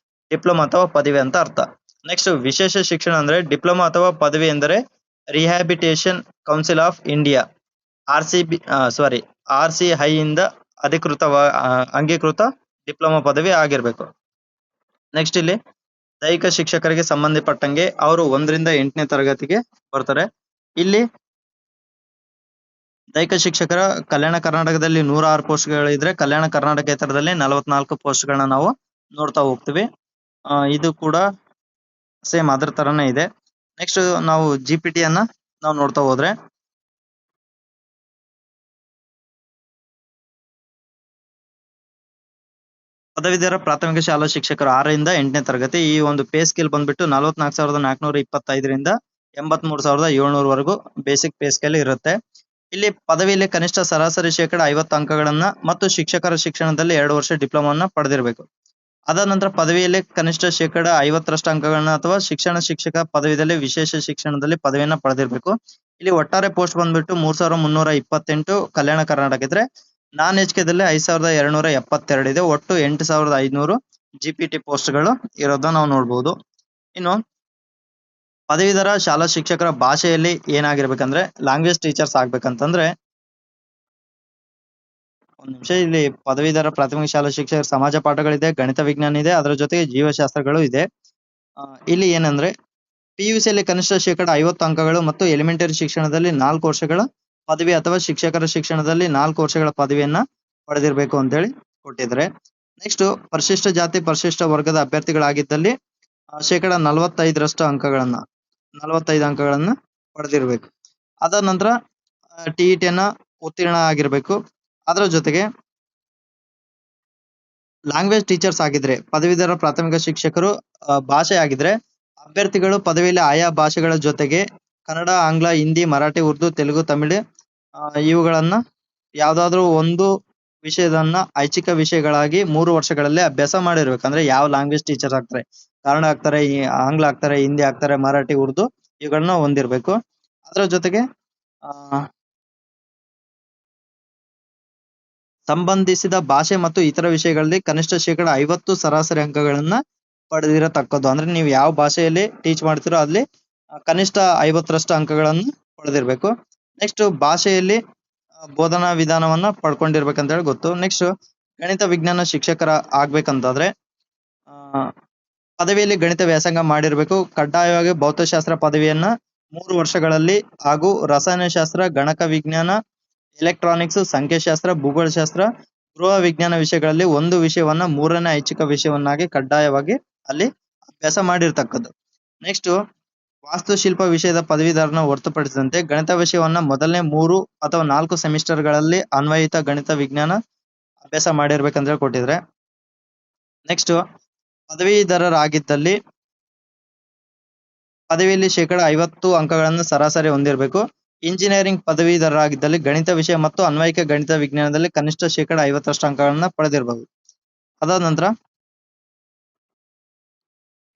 ಡಿಪ್ಲೊಮಾ ಅಥವಾ ಪದವಿ ಅಂತ ಅರ್ಥ. ನೆಕ್ಸ್ಟ್ ವಿಶೇಷ ಶಿಕ್ಷಣ ಅಂದ್ರೆ ಡಿಪ್ಲೊಮಾ ಅಥವಾ ಪದವಿ ಎಂದರೆ rehabilitation council of India RCI ಇಂದ ಅಂಗೀಕೃತ ಡಿಪ್ಲೊಮಾ ಪದವಿ ಆಗಿರ್ಬೇಕು. ನೆಕ್ಸ್ಟ್ ಇಲ್ಲಿ ದೈಹಿಕ ಶಿಕ್ಷಕರಿಗೆ ಸಂಬಂಧಪಟ್ಟಂಗೆ ಅವರು 1ರಿಂದ 8ನೇ ತರಗತಿಗೆ ಬರ್ತಾರೆ. ಇಲ್ಲಿ ದೈಹಿಕ ಶಿಕ್ಷಕರ ಕಲ್ಯಾಣ ಕರ್ನಾಟಕದಲ್ಲಿ 106 ಪೋಸ್ಟ್ಗಳಿದ್ರೆ ಕಲ್ಯಾಣ ಕರ್ನಾಟಕೇತರದಲ್ಲಿ 44 ಪೋಸ್ಟ್ಗಳನ್ನ ನಾವು ನೋಡ್ತಾ ಹೋಗ್ತೀವಿ. ಇದು ಕೂಡ ಸೇಮ್ ಅದ್ರ ತರನೇ ಇದೆ. ನೆಕ್ಸ್ಟ್ ನಾವು GPT ಅನ್ನ ನಾವು ನೋಡ್ತಾ ಹೋದ್ರೆ ಪದವೀಧರ ಪ್ರಾಥಮಿಕ ಶಾಲಾ ಶಿಕ್ಷಕರು 6ರಿಂದ 8ನೇ ತರಗತಿ. ಈ ಒಂದು ಪೇ ಸ್ಕೇಲ್ ಬಂದ್ಬಿಟ್ಟು 44,425ರಿಂದ 83,700 ವರೆಗೂ ಬೇಸಿಕ್ ಪೇ ಸ್ಕೇಲ್ ಇರುತ್ತೆ. ಇಲ್ಲಿ ಪದವಿಯಲ್ಲಿ ಕನಿಷ್ಠ ಸರಾಸರಿ ಶೇಕಡ 50 ಅಂಕಗಳನ್ನ ಮತ್ತು ಶಿಕ್ಷಕರ ಶಿಕ್ಷಣದಲ್ಲಿ 2 ವರ್ಷ ಡಿಪ್ಲೊಮಾವನ್ನ ಪಡೆದಿರಬೇಕು. ಅದಾದ ನಂತರ ಪದವಿಯಲ್ಲಿ ಕನಿಷ್ಠ ಶೇಕಡ 50ರಷ್ಟು ಅಂಕಗಳನ್ನ ಅಥವಾ ಶಿಕ್ಷಕ ಪದವಿಯಲ್ಲಿ ವಿಶೇಷ ಶಿಕ್ಷಣದಲ್ಲಿ ಪದವಿಯನ್ನ ಪಡೆದಿರಬೇಕು. ಇಲ್ಲಿ ಒಟ್ಟಾರೆ ಪೋಸ್ಟ್ ಬಂದ್ಬಿಟ್ಟು 3,328 ಕಲ್ಯಾಣ ಕರ್ನಾಟಕ ಇದ್ರೆ ನಾನ್ ದಲ್ಲಿ 5,272 ಇದೆ. ಒಟ್ಟು 8,500 GPT ಪೋಸ್ಟ್ಗಳು ಇರೋದನ್ನ ನಾವು ನೋಡ್ಬೋದು. ಇನ್ನು ಪದವೀಧರ ಶಾಲಾ ಶಿಕ್ಷಕರ ಭಾಷೆಯಲ್ಲಿ ಏನಾಗಿರ್ಬೇಕಂದ್ರೆ ಲ್ಯಾಂಗ್ವೇಜ್ ಟೀಚರ್ಸ್ ಆಗ್ಬೇಕಂತಂದ್ರೆ ಒಂದ್ ನಿಮಿಷ, ಇಲ್ಲಿ ಪದವೀಧರ ಪ್ರಾಥಮಿಕ ಶಾಲಾ ಶಿಕ್ಷಕರ ಸಮಾಜ ಪಾಠಗಳಿದೆ, ಗಣಿತ ವಿಜ್ಞಾನ ಇದೆ, ಅದರ ಜೊತೆಗೆ ಜೀವಶಾಸ್ತ್ರಗಳು ಇದೆ. ಇಲ್ಲಿ ಏನಂದ್ರೆ PUC ಯಲ್ಲಿ ಕನಿಷ್ಠ ಶೇಕಡ 50 ಅಂಕಗಳು ಮತ್ತು ಎಲಿಮೆಂಟರಿ ಶಿಕ್ಷಣದಲ್ಲಿ 4 ವರ್ಷಗಳ ಪದವಿ ಅಥವಾ ಶಿಕ್ಷಕರ ಶಿಕ್ಷಣದಲ್ಲಿ 4 ವರ್ಷಗಳ ಪದವಿಯನ್ನ ಪಡೆದಿರಬೇಕು ಅಂತೇಳಿ ಕೊಟ್ಟಿದ್ದಾರೆ. ನೆಕ್ಸ್ಟ್ ಪರಿಶಿಷ್ಟ ಜಾತಿ ಪರಿಶಿಷ್ಟ ವರ್ಗದ ಅಭ್ಯರ್ಥಿಗಳಾಗಿದ್ದಲ್ಲಿ ಶೇಕಡ 45ರಷ್ಟು ಅಂಕಗಳನ್ನ 45 ಅಂಕಗಳನ್ನ ಪಡೆದಿರ್ಬೇಕು. ಅದಾದ ನಂತರ TET ಅನ್ನ ಉತ್ತೀರ್ಣ ಆಗಿರ್ಬೇಕು. ಅದರ ಜೊತೆಗೆ ಲ್ಯಾಂಗ್ವೇಜ್ ಟೀಚರ್ಸ್ ಆಗಿದ್ರೆ ಪದವೀಧರ ಪ್ರಾಥಮಿಕ ಶಿಕ್ಷಕರು ಭಾಷೆ ಆಗಿದ್ರೆ ಅಭ್ಯರ್ಥಿಗಳು ಪದವಿಯಲ್ಲಿ ಆಯಾ ಭಾಷೆಗಳ ಜೊತೆಗೆ ಕನ್ನಡ, ಆಂಗ್ಲ, ಹಿಂದಿ, ಮರಾಠಿ, ಉರ್ದು, ತೆಲುಗು, ತಮಿಳು ಇವುಗಳನ್ನ ಯಾವ್ದಾದ್ರು ಒಂದು ವಿಷಯದನ್ನ ಐಚ್ಛಿಕ ವಿಷಯಗಳಾಗಿ 3 ವರ್ಷಗಳಲ್ಲಿ ಅಭ್ಯಾಸ ಮಾಡಿರ್ಬೇಕು. ಅಂದ್ರೆ ಯಾವ ಲ್ಯಾಂಗ್ವೇಜ್ ಟೀಚರ್ ಆಗ್ತಾರೆ, ಕನ್ನಡ ಆಗ್ತಾರೆ, ಆಂಗ್ಲ ಆಗ್ತಾರೆ, ಹಿಂದಿ ಆಗ್ತಾರೆ, ಮರಾಠಿ, ಉರ್ದು ಇವುಗಳನ್ನ ಹೊಂದಿರ್ಬೇಕು. ಅದರ ಜೊತೆಗೆ ಸಂಬಂಧಿಸಿದ ಭಾಷೆ ಮತ್ತು ಇತರ ವಿಷಯಗಳಲ್ಲಿ ಕನಿಷ್ಠ ಶೇಕಡ 50 ಸರಾಸರಿ ಅಂಕಗಳನ್ನ ಪಡೆದಿರತಕ್ಕದ್ದು. ಅಂದ್ರೆ ನೀವು ಯಾವ ಭಾಷೆಯಲ್ಲಿ ಟೀಚ್ ಮಾಡ್ತಿರೋ ಅಲ್ಲಿ ಕನಿಷ್ಠ 50ರಷ್ಟು ಅಂಕಗಳನ್ನು ಪಡೆದಿರ್ಬೇಕು. ನೆಕ್ಸ್ಟ್ ಭಾಷೆಯಲ್ಲಿ ಬೋಧನಾ ವಿಧಾನವನ್ನ ಪಡ್ಕೊಂಡಿರ್ಬೇಕಂತ ಹೇಳಿ ಗೊತ್ತು. ನೆಕ್ಸ್ಟ್ ಗಣಿತ ವಿಜ್ಞಾನ ಶಿಕ್ಷಕರ ಆಗ್ಬೇಕಂತಾದ್ರೆ ಪದವಿಯಲ್ಲಿ ಗಣಿತ ವ್ಯಾಸಂಗ ಮಾಡಿರ್ಬೇಕು. ಕಡ್ಡಾಯವಾಗಿ ಭೌತಶಾಸ್ತ್ರ ಪದವಿಯನ್ನ 3 ವರ್ಷಗಳಲ್ಲಿ ಹಾಗೂ ರಸಾಯನಶಾಸ್ತ್ರ, ಗಣಕ ವಿಜ್ಞಾನ, ಎಲೆಕ್ಟ್ರಾನಿಕ್ಸ್, ಸಂಖ್ಯಾಶಾಸ್ತ್ರ, ಭೂಗೋಳಶಾಸ್ತ್ರ, ಗೃಹ ವಿಜ್ಞಾನ ವಿಷಯಗಳಲ್ಲಿ ಒಂದು ವಿಷಯವನ್ನ 3ನೇ ಐಚ್ಛಿಕ ವಿಷಯವನ್ನಾಗಿ ಕಡ್ಡಾಯವಾಗಿ ಅಲ್ಲಿ ಅಭ್ಯಾಸ ಮಾಡಿರ್ತಕ್ಕದ್ದು. ನೆಕ್ಸ್ಟ್ ವಾಸ್ತುಶಿಲ್ಪ ವಿಷಯದ ಪದವೀಧರನ ಹೊರತುಪಡಿಸಿದಂತೆ ಗಣಿತ ವಿಷಯವನ್ನ ಮೊದಲನೇ 3 ಅಥವಾ 4 ಸೆಮಿಸ್ಟರ್ಗಳಲ್ಲಿ ಅನ್ವಯಿತ ಗಣಿತ ವಿಜ್ಞಾನ ಅಭ್ಯಾಸ ಮಾಡಿರ್ಬೇಕಂದ್ರೆ ಕೊಟ್ಟಿದ್ರೆ. ನೆಕ್ಸ್ಟ್ ಪದವೀಧರರಾಗಿದ್ದಲ್ಲಿ ಪದವಿಯಲ್ಲಿ ಶೇಕಡ 50 ಅಂಕಗಳನ್ನು ಸರಾಸರಿ ಹೊಂದಿರಬೇಕು. ಇಂಜಿನಿಯರಿಂಗ್ ಪದವೀಧರರಾಗಿದ್ದಲ್ಲಿ ಗಣಿತ ವಿಷಯ ಮತ್ತು ಅನ್ವಯಿಕ ಗಣಿತ ವಿಜ್ಞಾನದಲ್ಲಿ ಕನಿಷ್ಠ ಶೇಕಡ 50ರಷ್ಟು ಅಂಕಗಳನ್ನ ಪಡೆದಿರಬಹುದು. ಅದಾದ ನಂತರ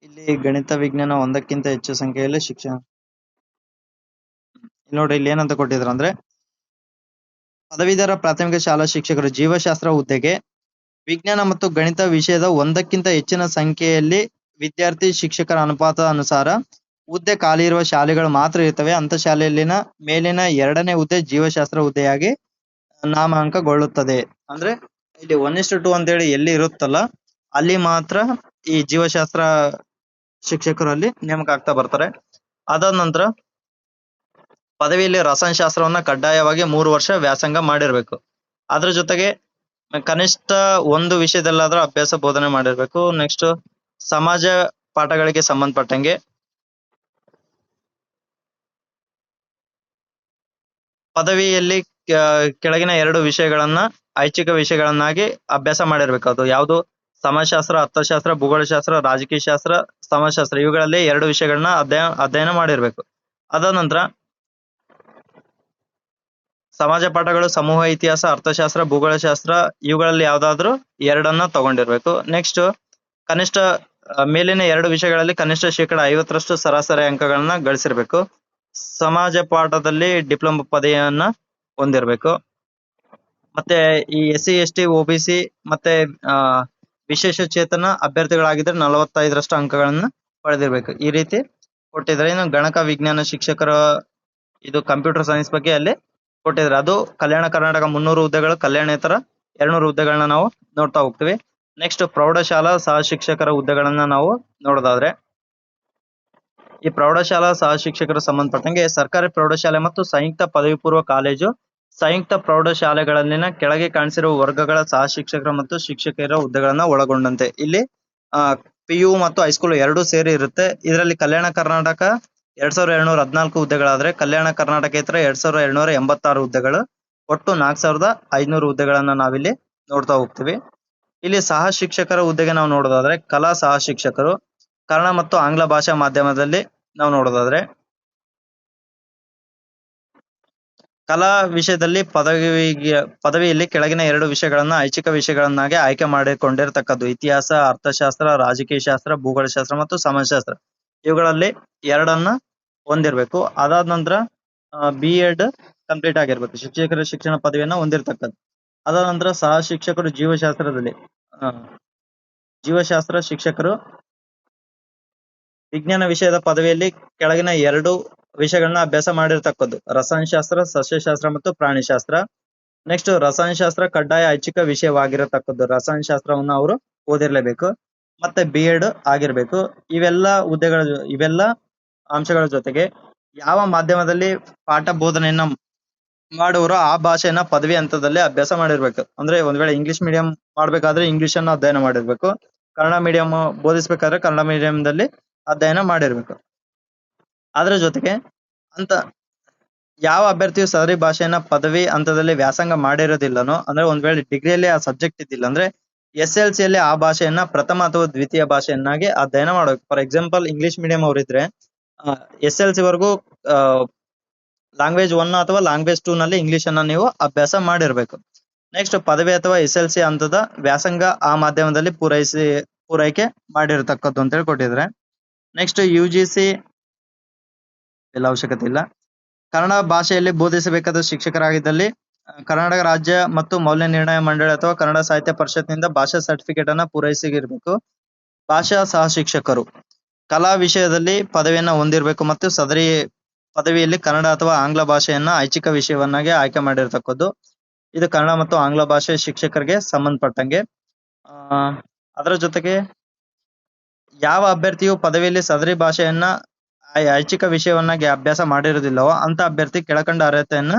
ಇಲ್ಲಿ ಗಣಿತ ವಿಜ್ಞಾನ 1ಕ್ಕಿಂತ ಹೆಚ್ಚು ಸಂಖ್ಯೆಯಲ್ಲಿ ಶಿಕ್ಷಣ ನೋಡಿ ಇಲ್ಲಿ ಏನಂತ ಕೊಟ್ಟಿದ್ರ ಅಂದ್ರೆ ಪದವೀಧರ ಪ್ರಾಥಮಿಕ ಶಾಲಾ ಶಿಕ್ಷಕರು ಜೀವಶಾಸ್ತ್ರ ಹುದ್ದೆಗೆ ವಿಜ್ಞಾನ ಮತ್ತು ಗಣಿತ ವಿಷಯದ 1ಕ್ಕಿಂತ ಹೆಚ್ಚಿನ ಸಂಖ್ಯೆಯಲ್ಲಿ ವಿದ್ಯಾರ್ಥಿ ಶಿಕ್ಷಕರ ಅನುಪಾತ ಅನುಸಾರ ಹುದ್ದೆ ಖಾಲಿ ಇರುವ ಶಾಲೆಗಳು ಮಾತ್ರ ಇರ್ತವೆ. ಅಂತ ಶಾಲೆಯಲ್ಲಿನ ಮೇಲಿನ 2ನೇ ಹುದ್ದೆ ಜೀವಶಾಸ್ತ್ರ ಹುದ್ದೆಯಾಗಿ ನಾಮಾಂಕಗೊಳ್ಳುತ್ತದೆ. ಅಂದ್ರೆ ಇಲ್ಲಿ 1:2 ಅಂತೇಳಿ ಎಲ್ಲಿ ಇರುತ್ತಲ್ಲ ಅಲ್ಲಿ ಮಾತ್ರ ಈ ಜೀವಶಾಸ್ತ್ರ ಶಿಕ್ಷಕರು ಅಲ್ಲಿ ನೇಮಕ ಆಗ್ತಾ ಬರ್ತಾರೆ. ಅದಾದ ನಂತರ ಪದವಿಯಲ್ಲಿ ರಸಾಯನಶಾಸ್ತ್ರವನ್ನ ಕಡ್ಡಾಯವಾಗಿ 3 ವರ್ಷ ವ್ಯಾಸಂಗ ಮಾಡಿರ್ಬೇಕು. ಅದ್ರ ಜೊತೆಗೆ ಕನಿಷ್ಠ ಒಂದು ವಿಷಯದಲ್ಲಾದ್ರೂ ಅಭ್ಯಾಸ ಬೋಧನೆ ಮಾಡಿರ್ಬೇಕು. ನೆಕ್ಸ್ಟ್ ಸಮಾಜ ಪಾಠಗಳಿಗೆ ಸಂಬಂಧಪಟ್ಟಂಗೆ ಪದವಿಯಲ್ಲಿ ಕೆಳಗಿನ 2 ವಿಷಯಗಳನ್ನ ಐಚ್ಛಿಕ ವಿಷಯಗಳನ್ನಾಗಿ ಅಭ್ಯಾಸ ಮಾಡಿರ್ಬೇಕು. ಅದು ಯಾವುದು ಸಮಾಜಶಾಸ್ತ್ರ, ಅರ್ಥಶಾಸ್ತ್ರ, ಭೂಗೋಳಶಾಸ್ತ್ರ, ರಾಜಕೀಯ ಶಾಸ್ತ್ರ, ಸಮಾಜಶಾಸ್ತ್ರ ಇವುಗಳಲ್ಲಿ 2 ವಿಷಯಗಳನ್ನ ಅಧ್ಯಯನ ಮಾಡಿರ್ಬೇಕು. ಅದಾದ ನಂತರ ಸಮಾಜ ಪಾಠಗಳು ಸಮೂಹ ಇತಿಹಾಸ, ಅರ್ಥಶಾಸ್ತ್ರ, ಭೂಗೋಳಶಾಸ್ತ್ರ ಇವುಗಳಲ್ಲಿ ಯಾವ್ದಾದ್ರು 2ಅನ್ನ ತಗೊಂಡಿರ್ಬೇಕು. ನೆಕ್ಸ್ಟ್ ಕನಿಷ್ಠ ಮೇಲಿನ 2 ವಿಷಯಗಳಲ್ಲಿ ಕನಿಷ್ಠ ಶೇಕಡ 50ರಷ್ಟು ಸರಾಸರಿ ಅಂಕಗಳನ್ನ ಗಳಿಸಿರ್ಬೇಕು. ಸಮಾಜ ಪಾಠದಲ್ಲಿ ಡಿಪ್ಲೊಮಾ ಪದವಿಯನ್ನ ಹೊಂದಿರ್ಬೇಕು. ಮತ್ತೆ ಈ SC ST OBC ಮತ್ತೆ ವಿಶೇಷ ಚೇತನ ಅಭ್ಯರ್ಥಿಗಳಾಗಿದ್ರೆ 45ರಷ್ಟು ಅಂಕಗಳನ್ನ ಪಡೆದಿರ್ಬೇಕು. ಈ ರೀತಿ ಕೊಟ್ಟಿದ್ರೆ. ಇನ್ನು ಗಣಕ ವಿಜ್ಞಾನ ಶಿಕ್ಷಕರ ಇದು ಕಂಪ್ಯೂಟರ್ ಸೈನ್ಸ್ ಬಗ್ಗೆ ಅಲ್ಲಿ ಕೊಟ್ಟಿದ್ರೆ ಅದು ಕಲ್ಯಾಣ ಕರ್ನಾಟಕ 300 ಹುದ್ದೆಗಳು, ಕಲ್ಯಾಣೇತರ 200 ಹುದ್ದೆಗಳನ್ನ ನಾವು ನೋಡ್ತಾ ಹೋಗ್ತೀವಿ. ನೆಕ್ಸ್ಟ್ ಪ್ರೌಢಶಾಲಾ ಸಹ ಶಿಕ್ಷಕರ ಹುದ್ದೆಗಳನ್ನ ನಾವು ನೋಡೋದಾದ್ರೆ ಈ ಪ್ರೌಢಶಾಲಾ ಸಹ ಶಿಕ್ಷಕರು ಸಂಬಂಧಪಟ್ಟಂಗೆ ಸರ್ಕಾರಿ ಪ್ರೌಢಶಾಲೆ ಮತ್ತು ಸಂಯುಕ್ತ ಪದವಿ ಪೂರ್ವ ಕಾಲೇಜು, ಸಂಯುಕ್ತ ಪ್ರೌಢಶಾಲೆಗಳಲ್ಲಿನ ಕೆಳಗೆ ಕಾಣಿಸಿರುವ ವರ್ಗಗಳ ಸಹ ಶಿಕ್ಷಕರು ಮತ್ತು ಶಿಕ್ಷಕಿಯರ ಹುದ್ದೆಗಳನ್ನ ಒಳಗೊಂಡಂತೆ. ಇಲ್ಲಿ PU ಮತ್ತು ಹೈಸ್ಕೂಲ್ ಎರಡೂ ಸೇರಿ ಇರುತ್ತೆ. ಇದರಲ್ಲಿ ಕಲ್ಯಾಣ ಕರ್ನಾಟಕ 2714 ಹುದ್ದೆಗಳಾದ್ರೆ ಕಲ್ಯಾಣ ಕರ್ನಾಟಕೇತರ 2786 ಹುದ್ದೆಗಳು, ಒಟ್ಟು 4500 ಹುದ್ದೆಗಳನ್ನ ನಾವಿಲ್ಲಿ ನೋಡ್ತಾ ಹೋಗ್ತೀವಿ. ಇಲ್ಲಿ ಸಹ ಶಿಕ್ಷಕರ ಹುದ್ದೆಗೆ ನಾವು ನೋಡೋದಾದ್ರೆ ಕಲಾ ಸಹ ಶಿಕ್ಷಕರು, ಕನ್ನಡ ಮತ್ತು ಆಂಗ್ಲ ಭಾಷಾ ಮಾಧ್ಯಮದಲ್ಲಿ ನಾವು ನೋಡೋದಾದ್ರೆ ಕಲಾ ವಿಷಯದಲ್ಲಿ ಪದವಿಯಲ್ಲಿ ಕೆಳಗಿನ 2 ವಿಷಯಗಳನ್ನ ಐಚ್ಛಿಕ ವಿಷಯಗಳನ್ನಾಗಿ ಆಯ್ಕೆ ಮಾಡಿಕೊಂಡಿರ್ತಕ್ಕದ್ದು: ಇತಿಹಾಸ, ಅರ್ಥಶಾಸ್ತ್ರ, ರಾಜಕೀಯ ಶಾಸ್ತ್ರ, ಭೂಗೋಳಶಾಸ್ತ್ರ ಮತ್ತು ಸಮಾಜಶಾಸ್ತ್ರ. ಇವುಗಳಲ್ಲಿ 2ಅನ್ನ ಹೊಂದಿರಬೇಕು. ಅದಾದ ನಂತರ B.Ed ಕಂಪ್ಲೀಟ್ ಆಗಿರ್ಬೇಕು, ಶಿಕ್ಷಕರ ಶಿಕ್ಷಣ ಪದವಿಯನ್ನ ಹೊಂದಿರತಕ್ಕದ್ದು. ಅದಾದ ನಂತರ ಸಹ ಶಿಕ್ಷಕರು ಜೀವಶಾಸ್ತ್ರದಲ್ಲಿ ಜೀವಶಾಸ್ತ್ರ ಶಿಕ್ಷಕರು ವಿಜ್ಞಾನ ವಿಷಯದ ಪದವಿಯಲ್ಲಿ ಕೆಳಗಿನ 2 ವಿಷಯಗಳನ್ನ ಅಭ್ಯಾಸ ಮಾಡಿರ್ತಕ್ಕದ್ದು: ರಸಾಯನಶಾಸ್ತ್ರ, ಸಸ್ಯಶಾಸ್ತ್ರ ಮತ್ತು ಪ್ರಾಣಿಶಾಸ್ತ್ರ. ನೆಕ್ಸ್ಟ್ ರಸಾಯನಶಾಸ್ತ್ರ ಕಡ್ಡಾಯ ಐಚ್ಛಿಕ ವಿಷಯವಾಗಿರತಕ್ಕದ್ದು, ರಸಾಯನಶಾಸ್ತ್ರವನ್ನು ಅವರು ಓದಿರ್ಲೇಬೇಕು. ಮತ್ತೆ B.Ed ಆಗಿರ್ಬೇಕು. ಇವೆಲ್ಲ ಅಂಶಗಳ ಜೊತೆಗೆ ಯಾವ ಮಾಧ್ಯಮದಲ್ಲಿ ಪಾಠ ಬೋಧನೆಯನ್ನ ಮಾಡುವರೋ ಆ ಭಾಷೆಯನ್ನ ಪದವಿ ಹಂತದಲ್ಲಿ ಅಭ್ಯಾಸ ಮಾಡಿರ್ಬೇಕು. ಅಂದ್ರೆ ಒಂದ್ ವೇಳೆ ಇಂಗ್ಲಿಷ್ ಮೀಡಿಯಂ ಮಾಡ್ಬೇಕಾದ್ರೆ ಇಂಗ್ಲಿಷ್ ಅನ್ನ ಅಧ್ಯಯನ ಮಾಡಿರ್ಬೇಕು, ಕನ್ನಡ ಮೀಡಿಯಂ ಬೋಧಿಸ್ಬೇಕಾದ್ರೆ ಕನ್ನಡ ಮೀಡಿಯಂದಲ್ಲಿ ಅಧ್ಯಯನ ಮಾಡಿರ್ಬೇಕು. ಅದ್ರ ಜೊತೆಗೆ ಅಂತ ಯಾವ ಅಭ್ಯರ್ಥಿಯು ಸದರಿ ಭಾಷೆಯನ್ನ ಪದವಿ ಹಂತದಲ್ಲಿ ವ್ಯಾಸಂಗ ಮಾಡಿರೋದಿಲ್ಲನೋ, ಅಂದ್ರೆ ಒಂದ್ ವೇಳೆ ಡಿಗ್ರಿಯಲ್ಲಿ ಆ ಸಬ್ಜೆಕ್ಟ್ ಇದ್ದಿಲ್ಲ ಅಂದ್ರೆ SLC ಯಲ್ಲಿ ಆ ಭಾಷೆಯನ್ನ ಪ್ರಥಮ ಅಥವಾ ದ್ವಿತೀಯ ಭಾಷೆಯನ್ನಾಗಿ ಅಧ್ಯಯನ ಮಾಡಬೇಕು. ಫಾರ್ ಎಕ್ಸಾಂಪಲ್ ಇಂಗ್ಲಿಷ್ ಮೀಡಿಯಂ ಅವರಿದ್ರೆ SLC ವರೆಗೂ ಲ್ಯಾಂಗ್ವೇಜ್ 1 ಅಥವಾ ಲ್ಯಾಂಗ್ವೇಜ್ 2 ನಲ್ಲಿ ಇಂಗ್ಲಿಷ್ ಅನ್ನ ನೀವು ಅಭ್ಯಾಸ ಮಾಡಿರ್ಬೇಕು. ನೆಕ್ಸ್ಟ್ ಪದವಿ ಅಥವಾ SLC ಹಂತದ ವ್ಯಾಸಂಗ ಆ ಮಾಧ್ಯಮದಲ್ಲಿ ಪೂರೈಕೆ ಮಾಡಿರ್ತಕ್ಕದ್ದು ಅಂತ ಹೇಳಿ ಕೊಟ್ಟಿದ್ರೆ. ನೆಕ್ಸ್ಟ್ UGC ಎಲ್ಲ ಅವಶ್ಯಕತೆ ಇಲ್ಲ. ಕನ್ನಡ ಭಾಷೆಯಲ್ಲಿ ಬೋಧಿಸಬೇಕಾದ ಶಿಕ್ಷಕರಾಗಿದ್ದಲ್ಲಿ ಕರ್ನಾಟಕ ರಾಜ್ಯ ಮತ್ತು ಮೌಲ್ಯ ನಿರ್ಣಯ ಮಂಡಳಿ ಅಥವಾ ಕನ್ನಡ ಸಾಹಿತ್ಯ ಪರಿಷತ್ನಿಂದ ಭಾಷಾ ಸರ್ಟಿಫಿಕೇಟ್ ಅನ್ನ ಪೂರೈಸಿರ್ಬೇಕು. ಭಾಷಾ ಸಹ ಶಿಕ್ಷಕರು ಕಲಾ ವಿಷಯದಲ್ಲಿ ಪದವಿಯನ್ನ ಹೊಂದಿರಬೇಕು ಮತ್ತು ಸದರಿ ಪದವಿಯಲ್ಲಿ ಕನ್ನಡ ಅಥವಾ ಆಂಗ್ಲ ಭಾಷೆಯನ್ನ ಐಚ್ಛಿಕ ವಿಷಯವನ್ನಾಗಿ ಆಯ್ಕೆ ಮಾಡಿರ್ತಕ್ಕದ್ದು. ಇದು ಕನ್ನಡ ಮತ್ತು ಆಂಗ್ಲ ಭಾಷೆ ಶಿಕ್ಷಕರಿಗೆ ಸಂಬಂಧಪಟ್ಟಂಗೆ. ಅದರ ಜೊತೆಗೆ ಯಾವ ಅಭ್ಯರ್ಥಿಯು ಪದವಿಯಲ್ಲಿ ಸದರಿ ಭಾಷೆಯನ್ನ ಐಚ್ಛಿಕ ವಿಷಯವನ್ನಾಗಿ ಅಭ್ಯಾಸ ಮಾಡಿರುವುದಿಲ್ಲವೋ ಅಂತ ಅಭ್ಯರ್ಥಿ ಕೆಳಕಂಡ ಅರ್ಹತೆಯನ್ನ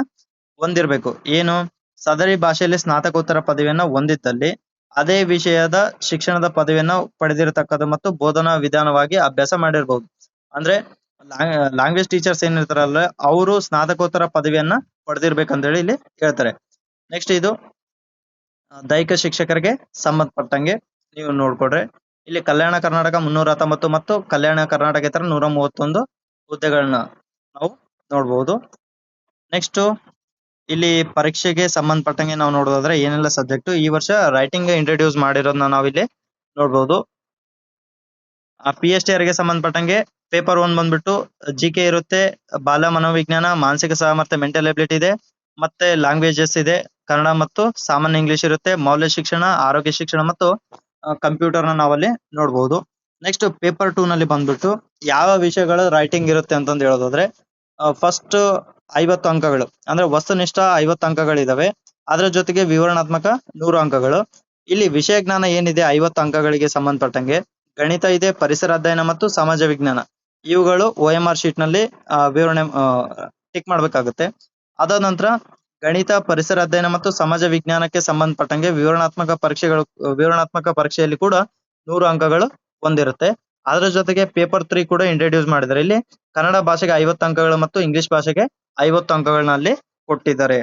ಹೊಂದಿರಬೇಕು. ಏನು? ಸದರಿ ಭಾಷೆಯಲ್ಲಿ ಸ್ನಾತಕೋತ್ತರ ಪದವಿಯನ್ನ ಹೊಂದಿದ್ದಲ್ಲಿ ಅದೇ ವಿಷಯದ ಶಿಕ್ಷಣದ ಪದವಿಯನ್ನ ಪಡೆದಿರತಕ್ಕದ್ದು ಮತ್ತು ಬೋಧನಾ ವಿಧಾನವಾಗಿ ಅಭ್ಯಾಸ ಮಾಡಿರ್ಬಹುದು. ಅಂದ್ರೆ ಲ್ಯಾಂಗ್ವೇಜ್ ಟೀಚರ್ಸ್ ಏನಿರ್ತಾರಲ್ಲ ಅವರು ಸ್ನಾತಕೋತ್ತರ ಪದವಿಯನ್ನ ಪಡೆದಿರ್ಬೇಕಂತ ಹೇಳಿ ಇಲ್ಲಿ ಹೇಳ್ತಾರೆ. ನೆಕ್ಸ್ಟ್ ಇದು ದೈಹಿಕ ಶಿಕ್ಷಕರಿಗೆ ಸಂಬಂಧಪಟ್ಟಂಗೆ ನೀವು ನೋಡ್ಕೊಡ್ರೆ ಇಲ್ಲಿ ಕಲ್ಯಾಣ ಕರ್ನಾಟಕ 319 ಮತ್ತು ಕಲ್ಯಾಣ ಕರ್ನಾಟಕೇತರ 131 ಹುದ್ದೆಗಳನ್ನ ನಾವು ನೋಡ್ಬಹುದು. ನೆಕ್ಸ್ಟ್ ಇಲ್ಲಿ ಪರೀಕ್ಷೆಗೆ ಸಂಬಂಧಪಟ್ಟಂಗೆ ನಾವು ನೋಡೋದಾದ್ರೆ ಏನೆಲ್ಲ ಸಬ್ಜೆಕ್ಟ್ ಈ ವರ್ಷ ರೈಟಿಂಗ್ ಇಂಟ್ರೊಡ್ಯೂಸ್ ಮಾಡಿರೋದನ್ನ ನಾವಿಲ್ಲಿ ನೋಡ್ಬೋದು. PSTR ಗೆ ಸಂಬಂಧಪಟ್ಟಂಗೆ ಪೇಪರ್ 1 ಬಂದ್ಬಿಟ್ಟು GK ಇರುತ್ತೆ, ಬಾಲ ಮನೋವಿಜ್ಞಾನ, ಮಾನಸಿಕ ಸಾಮರ್ಥ್ಯ ಮೆಂಟಲ್ ಎಬಿಲಿಟಿ ಇದೆ, ಮತ್ತೆ ಲ್ಯಾಂಗ್ವೇಜಸ್ ಇದೆ, ಕನ್ನಡ ಮತ್ತು ಸಾಮಾನ್ಯ ಇಂಗ್ಲಿಷ್ ಇರುತ್ತೆ, ಮೌಲ್ಯ ಶಿಕ್ಷಣ, ಆರೋಗ್ಯ ಶಿಕ್ಷಣ ಮತ್ತು ಕಂಪ್ಯೂಟರ್ ನ ನಾವಲ್ಲಿ ನೋಡ್ಬೋದು. ನೆಕ್ಸ್ಟ್ ಪೇಪರ್ 2 ನಲ್ಲಿ ಬಂದ್ಬಿಟ್ಟು ಯಾವ ವಿಷಯಗಳು ರೈಟಿಂಗ್ ಇರುತ್ತೆ ಅಂತಂದು ಹೇಳೋದಾದ್ರೆ ಫಸ್ಟ್ 50 ಅಂಕಗಳು ಅಂದ್ರೆ ವಸ್ತುನಿಷ್ಠ 50 ಅಂಕಗಳಿದಾವೆ. ಅದರ ಜೊತೆಗೆ ವಿವರಣಾತ್ಮಕ 100 ಅಂಕಗಳು. ಇಲ್ಲಿ ವಿಷಯ ಜ್ಞಾನ ಏನಿದೆ 50 ಅಂಕಗಳಿಗೆ ಸಂಬಂಧಪಟ್ಟಂಗೆ ಗಣಿತ ಇದೆ, ಪರಿಸರ ಅಧ್ಯಯನ ಮತ್ತು ಸಮಾಜ ವಿಜ್ಞಾನ ಇವುಗಳು OMR ಶೀಟ್ ನಲ್ಲಿ ವಿವರಣೆ ಟಿಕ್ ಮಾಡ್ಬೇಕಾಗುತ್ತೆ. ಅದಾದ ನಂತರ ಗಣಿತ, ಪರಿಸರ ಅಧ್ಯಯನ ಮತ್ತು ಸಮಾಜ ವಿಜ್ಞಾನಕ್ಕೆ ಸಂಬಂಧಪಟ್ಟಂಗೆ ವಿವರಣಾತ್ಮಕ ಪರೀಕ್ಷೆಯಲ್ಲಿ ಕೂಡ 100 ಅಂಕಗಳು ಹೊಂದಿರುತ್ತೆ. ಅದರ ಜೊತೆಗೆ ಪೇಪರ್ 3 ಕೂಡ ಇಂಟ್ರೊಡ್ಯೂಸ್ ಮಾಡಿದ್ದಾರೆ. ಇಲ್ಲಿ ಕನ್ನಡ ಭಾಷೆಗೆ 50 ಅಂಕಗಳು ಮತ್ತು ಇಂಗ್ಲಿಷ್ ಭಾಷೆಗೆ 50 ಅಂಕಗಳನ್ನ ಅಲ್ಲಿ ಕೊಟ್ಟಿದ್ದಾರೆ.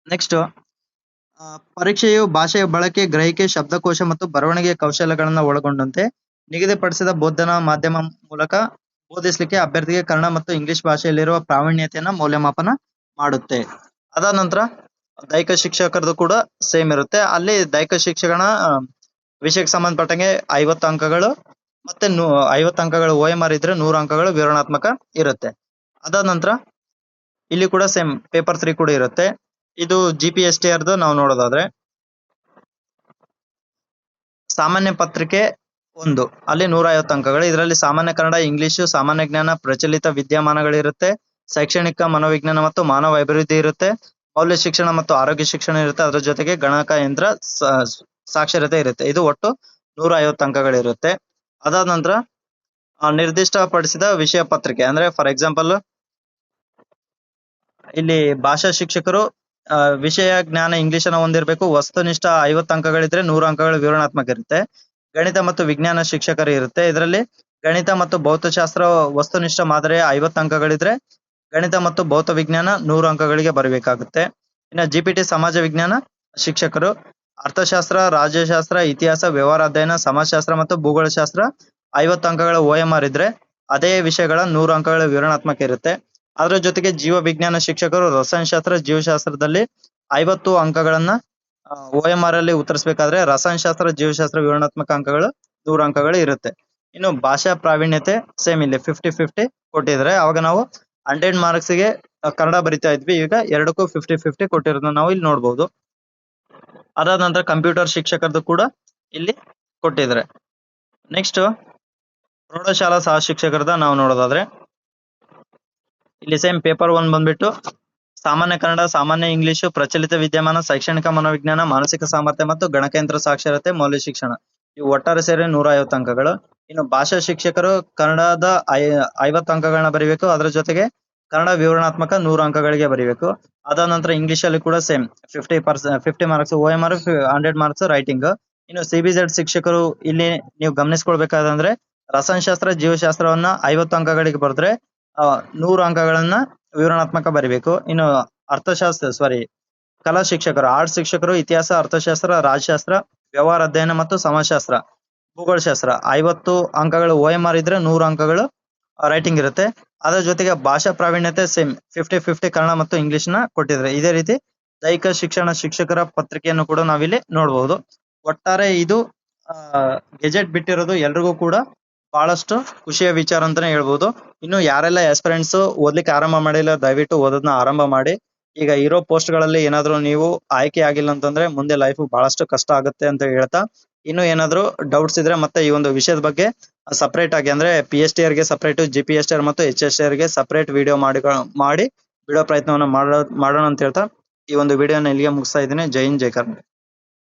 ನೆಕ್ಸ್ಟ್ ಪರೀಕ್ಷೆಯು ಭಾಷೆಯ ಬಳಕೆ, ಗ್ರಹಿಕೆ, ಶಬ್ದಕೋಶ ಮತ್ತು ಬರವಣಿಗೆ ಕೌಶಲ್ಯಗಳನ್ನ ಒಳಗೊಂಡಂತೆ ನಿಗದಿಪಡಿಸಿದ ಬೋಧನಾ ಮಾಧ್ಯಮ ಮೂಲಕ ಬೋಧಿಸಲಿಕ್ಕೆ ಅಭ್ಯರ್ಥಿಗೆ ಕನ್ನಡ ಮತ್ತು ಇಂಗ್ಲಿಷ್ ಭಾಷೆಯಲ್ಲಿರುವ ಪ್ರಾವೀಣ್ಯತೆಯನ್ನ ಮೌಲ್ಯಮಾಪನ ಮಾಡುತ್ತೆ. ಅದಾದ ನಂತರ ದೈಹಿಕ ಶಿಕ್ಷಕರದು ಕೂಡ ಸೇಮ್ ಇರುತ್ತೆ. ಅಲ್ಲಿ ದೈಹಿಕ ಶಿಕ್ಷಕನ ವಿಷಯಕ್ಕೆ ಸಂಬಂಧಪಟ್ಟಂಗೆ 50 ಅಂಕಗಳು ಮತ್ತೆ 50 ಅಂಕಗಳು OMR ಇದ್ರೆ 100 ಅಂಕಗಳು ವಿವರಣಾತ್ಮಕ ಇರುತ್ತೆ. ಅದಾದ ನಂತರ ಇಲ್ಲಿ ಕೂಡ ಸೇಮ್ ಪೇಪರ್ 3 ಕೂಡ ಇರುತ್ತೆ. ಇದು GPSTR ನಾವು ನೋಡೋದಾದ್ರೆ ಸಾಮಾನ್ಯ ಪತ್ರಿಕೆ 1 ಅಲ್ಲಿ 150 ಅಂಕಗಳು. ಇದರಲ್ಲಿ ಸಾಮಾನ್ಯ ಕನ್ನಡ, ಇಂಗ್ಲಿಷು, ಸಾಮಾನ್ಯ ಜ್ಞಾನ, ಪ್ರಚಲಿತ ವಿದ್ಯಮಾನಗಳಿರುತ್ತೆ, ಶೈಕ್ಷಣಿಕ ಮನೋವಿಜ್ಞಾನ ಮತ್ತು ಮಾನವ ಅಭಿವೃದ್ಧಿ ಇರುತ್ತೆ, ಮೌಲ್ಯ ಶಿಕ್ಷಣ ಮತ್ತು ಆರೋಗ್ಯ ಶಿಕ್ಷಣ ಇರುತ್ತೆ. ಅದರ ಜೊತೆಗೆ ಗಣಕಯಂತ್ರ ಸಾಕ್ಷರತೆ ಇರುತ್ತೆ. ಇದು ಒಟ್ಟು 150 ಅಂಕಗಳಿರುತ್ತೆ. ಅದಾದ ನಂತರ ನಿರ್ದಿಷ್ಟಪಡಿಸಿದ ವಿಷಯ ಪತ್ರಿಕೆ ಅಂದ್ರೆ ಫಾರ್ ಎಕ್ಸಾಂಪಲ್ ಇಲ್ಲಿ ಭಾಷಾ ಶಿಕ್ಷಕರು ವಿಷಯ ಜ್ಞಾನ ಇಂಗ್ಲಿಷ್ ಅನ್ನ ಹೊಂದಿರಬೇಕು. ವಸ್ತುನಿಷ್ಠ 50 ಅಂಕಗಳಿದ್ರೆ 100 ಅಂಕಗಳ ವಿವರಣಾತ್ಮಕ ಇರುತ್ತೆ. ಗಣಿತ ಮತ್ತು ವಿಜ್ಞಾನ ಶಿಕ್ಷಕರು ಇರುತ್ತೆ. ಇದರಲ್ಲಿ ಗಣಿತ ಮತ್ತು ಭೌತಶಾಸ್ತ್ರ ವಸ್ತುನಿಷ್ಠ ಮಾದರಿಯ 50 ಅಂಕಗಳಿದ್ರೆ ಗಣಿತ ಮತ್ತು ಭೌತ ವಿಜ್ಞಾನ 100 ಅಂಕಗಳಿಗೆ ಬರಬೇಕಾಗುತ್ತೆ. ಇನ್ನು ಜಿಪಿಟಿ ಸಮಾಜ ವಿಜ್ಞಾನ ಶಿಕ್ಷಕರು ಅರ್ಥಶಾಸ್ತ್ರ, ರಾಜ್ಯಶಾಸ್ತ್ರ, ಇತಿಹಾಸ, ವ್ಯವಹಾರ ಅಧ್ಯಯನ, ಸಮಾಜಶಾಸ್ತ್ರ ಮತ್ತು ಭೂಗೋಳಶಾಸ್ತ್ರ 50 ಅಂಕಗಳ OMR ಇದ್ರೆ ಅದೇ ವಿಷಯಗಳ 100 ಅಂಕಗಳ ವಿವರಣಾತ್ಮಕ ಇರುತ್ತೆ. ಅದರ ಜೊತೆಗೆ ಜೀವ ವಿಜ್ಞಾನ ಶಿಕ್ಷಕರು ರಸಾಯನಶಾಸ್ತ್ರ, ಜೀವಶಾಸ್ತ್ರದಲ್ಲಿ 50 ಅಂಕಗಳನ್ನ OMR ಅಲ್ಲಿ ಉತ್ತರಿಸಬೇಕಾದ್ರೆ ರಸಾಯನಶಾಸ್ತ್ರ, ಜೀವಶಾಸ್ತ್ರ ವಿವರಣಾತ್ಮಕ ಅಂಕಗಳು 100 ಅಂಕಗಳು ಇರುತ್ತೆ. ಇನ್ನು ಭಾಷಾ ಪ್ರಾವೀಣ್ಯತೆ ಸೇಮ್ ಇಲ್ಲಿ 50-50 ಕೊಟ್ಟಿದ್ರೆ ಅವಾಗ ನಾವು 100 ಮಾರ್ಕ್ಸ್ ಗೆ ಕನ್ನಡ ಬರಿತಾ ಇದ್ವಿ. ಈಗ ಎರಡಕ್ಕೂ 50-50 ಕೊಟ್ಟಿರೋದನ್ನ ನಾವು ಇಲ್ಲಿ ನೋಡಬಹುದು. ಅದಾದ ನಂತರ ಕಂಪ್ಯೂಟರ್ ಶಿಕ್ಷಕರದ್ದು ಕೂಡ ಇಲ್ಲಿ ಕೊಟ್ಟಿದ್ದಾರೆ. ನೆಕ್ಸ್ಟ್ ಪ್ರೌಢಶಾಲಾ ಸಹ ಶಿಕ್ಷಕರದ ನಾವು ನೋಡೋದಾದ್ರೆ ಇಲ್ಲಿ ಸೇಮ್ ಪೇಪರ್ 1 ಬಂದ್ಬಿಟ್ಟು ಸಾಮಾನ್ಯ ಕನ್ನಡ, ಸಾಮಾನ್ಯ ಇಂಗ್ಲಿಷು, ಪ್ರಚಲಿತ ವಿದ್ಯಮಾನ, ಶೈಕ್ಷಣಿಕ ಮನೋವಿಜ್ಞಾನ, ಮಾನಸಿಕ ಸಾಮರ್ಥ್ಯ ಮತ್ತು ಗಣಕಯಂತ್ರ ಸಾಕ್ಷರತೆ, ಮೌಲ್ಯ ಶಿಕ್ಷಣ ಇವು ಒಟ್ಟಾರೆ ಸೇರಿ 150 ಅಂಕಗಳು. ಇನ್ನು ಭಾಷಾ ಶಿಕ್ಷಕರು ಕನ್ನಡದ 50 ಅಂಕಗಳನ್ನ ಬರೀಬೇಕು. ಅದರ ಜೊತೆಗೆ ಕನ್ನಡ ವಿವರಣಾತ್ಮಕ 100 ಅಂಕಗಳಿಗೆ ಬರೀಬೇಕು. ಅದಾದ ನಂತರ ಇಂಗ್ಲಿಷ್ ಅಲ್ಲಿ ಕೂಡ same 50 marks OMR, 100 marks writing. ಇನ್ನು CBZ ಶಿಕ್ಷಕರು ಇಲ್ಲಿ ನೀವು ಗಮನಿಸ್ಕೊಳ್ಬೇಕಾದಂದ್ರೆ ರಸಾಯನಶಾಸ್ತ್ರ, ಜೀವಶಾಸ್ತ್ರವನ್ನ 50 ಅಂಕಗಳಿಗೆ ಬರೆದ್ರೆ 100 ಅಂಕಗಳನ್ನ ವಿವರಣಾತ್ಮಕ ಬರಿಬೇಕು. ಇನ್ನು ಕಲಾ ಶಿಕ್ಷಕರು ಆರ್ಟ್ಸ್ ಶಿಕ್ಷಕರು ಇತಿಹಾಸ, ಅರ್ಥಶಾಸ್ತ್ರ, ರಾಜಶಾಸ್ತ್ರ, ವ್ಯವಹಾರ ಅಧ್ಯಯನ ಮತ್ತು ಸಮಾಜಶಾಸ್ತ್ರ, ಭೂಗೋಳಶಾಸ್ತ್ರ 50 ಅಂಕಗಳು OMR ಇದ್ರೆ 100 ಅಂಕಗಳು ರೈಟಿಂಗ್ ಇರುತ್ತೆ. ಅದರ ಜೊತೆಗೆ ಭಾಷಾ ಪ್ರಾವೀಣ್ಯತೆ ಸೇಮ್ 50-50 ಕನ್ನಡ ಮತ್ತು ಇಂಗ್ಲಿಷ್ ನ ಕೊಟ್ಟಿದ್ರೆ. ಇದೇ ರೀತಿ ದೈಹಿಕ ಶಿಕ್ಷಣ ಶಿಕ್ಷಕರ ಪತ್ರಿಕೆಯನ್ನು ಕೂಡ ನಾವಿಲ್ಲಿ ನೋಡಬಹುದು. ಒಟ್ಟಾರೆ ಇದು ಗೆಜೆಟ್ ಬಿಟ್ಟಿರೋದು ಎಲ್ರಿಗೂ ಕೂಡ ಬಹಳಷ್ಟು ಖುಷಿಯ ವಿಚಾರ ಅಂತಾನೆ ಹೇಳ್ಬೋದು. ಇನ್ನು ಯಾರೆಲ್ಲ ಆಸ್ಪಿರೆಂಟ್ಸ್ ಓದ್ಲಿಕ್ಕೆ ಆರಂಭ ಮಾಡಿಲ್ಲ ದಯವಿಟ್ಟು ಓದೋದನ್ನ ಆರಂಭ ಮಾಡಿ. ಈಗ ಇರೋ ಪೋಸ್ಟ್ ಗಳಲ್ಲಿ ಏನಾದ್ರು ನೀವು ಆಯ್ಕೆ ಆಗಿಲ್ಲ ಅಂತಂದ್ರೆ ಮುಂದೆ ಲೈಫ್ ಬಹಳಷ್ಟು ಕಷ್ಟ ಆಗುತ್ತೆ ಅಂತ ಹೇಳ್ತಾ, ಇನ್ನು ಏನಾದ್ರು ಡೌಟ್ಸ್ ಇದ್ರೆ ಮತ್ತೆ ಈ ಒಂದು ವಿಷಯದ ಬಗ್ಗೆ ಸಪರೇಟ್ ಆಗಿ ಅಂದ್ರೆ PSTR ಗೆ ಸಪರೇಟ್, GPSTR ಮತ್ತು HSTR ಗೆ ಸಪರೇಟ್ ವಿಡಿಯೋ ಮಾಡಿ ಬಿಡೋ ಪ್ರಯತ್ನವನ್ನ ಮಾಡೋಣ ಅಂತ ಹೇಳ್ತಾ ಈ ಒಂದು ವಿಡಿಯೋನ ಇಲ್ಲಿಗೆ ಮುಗಿಸ್ತಾ ಇದ್ದೀನಿ. ಜೈ ಹಿಂದ್, ಜೈ ಕರ್ನಾಟಕ.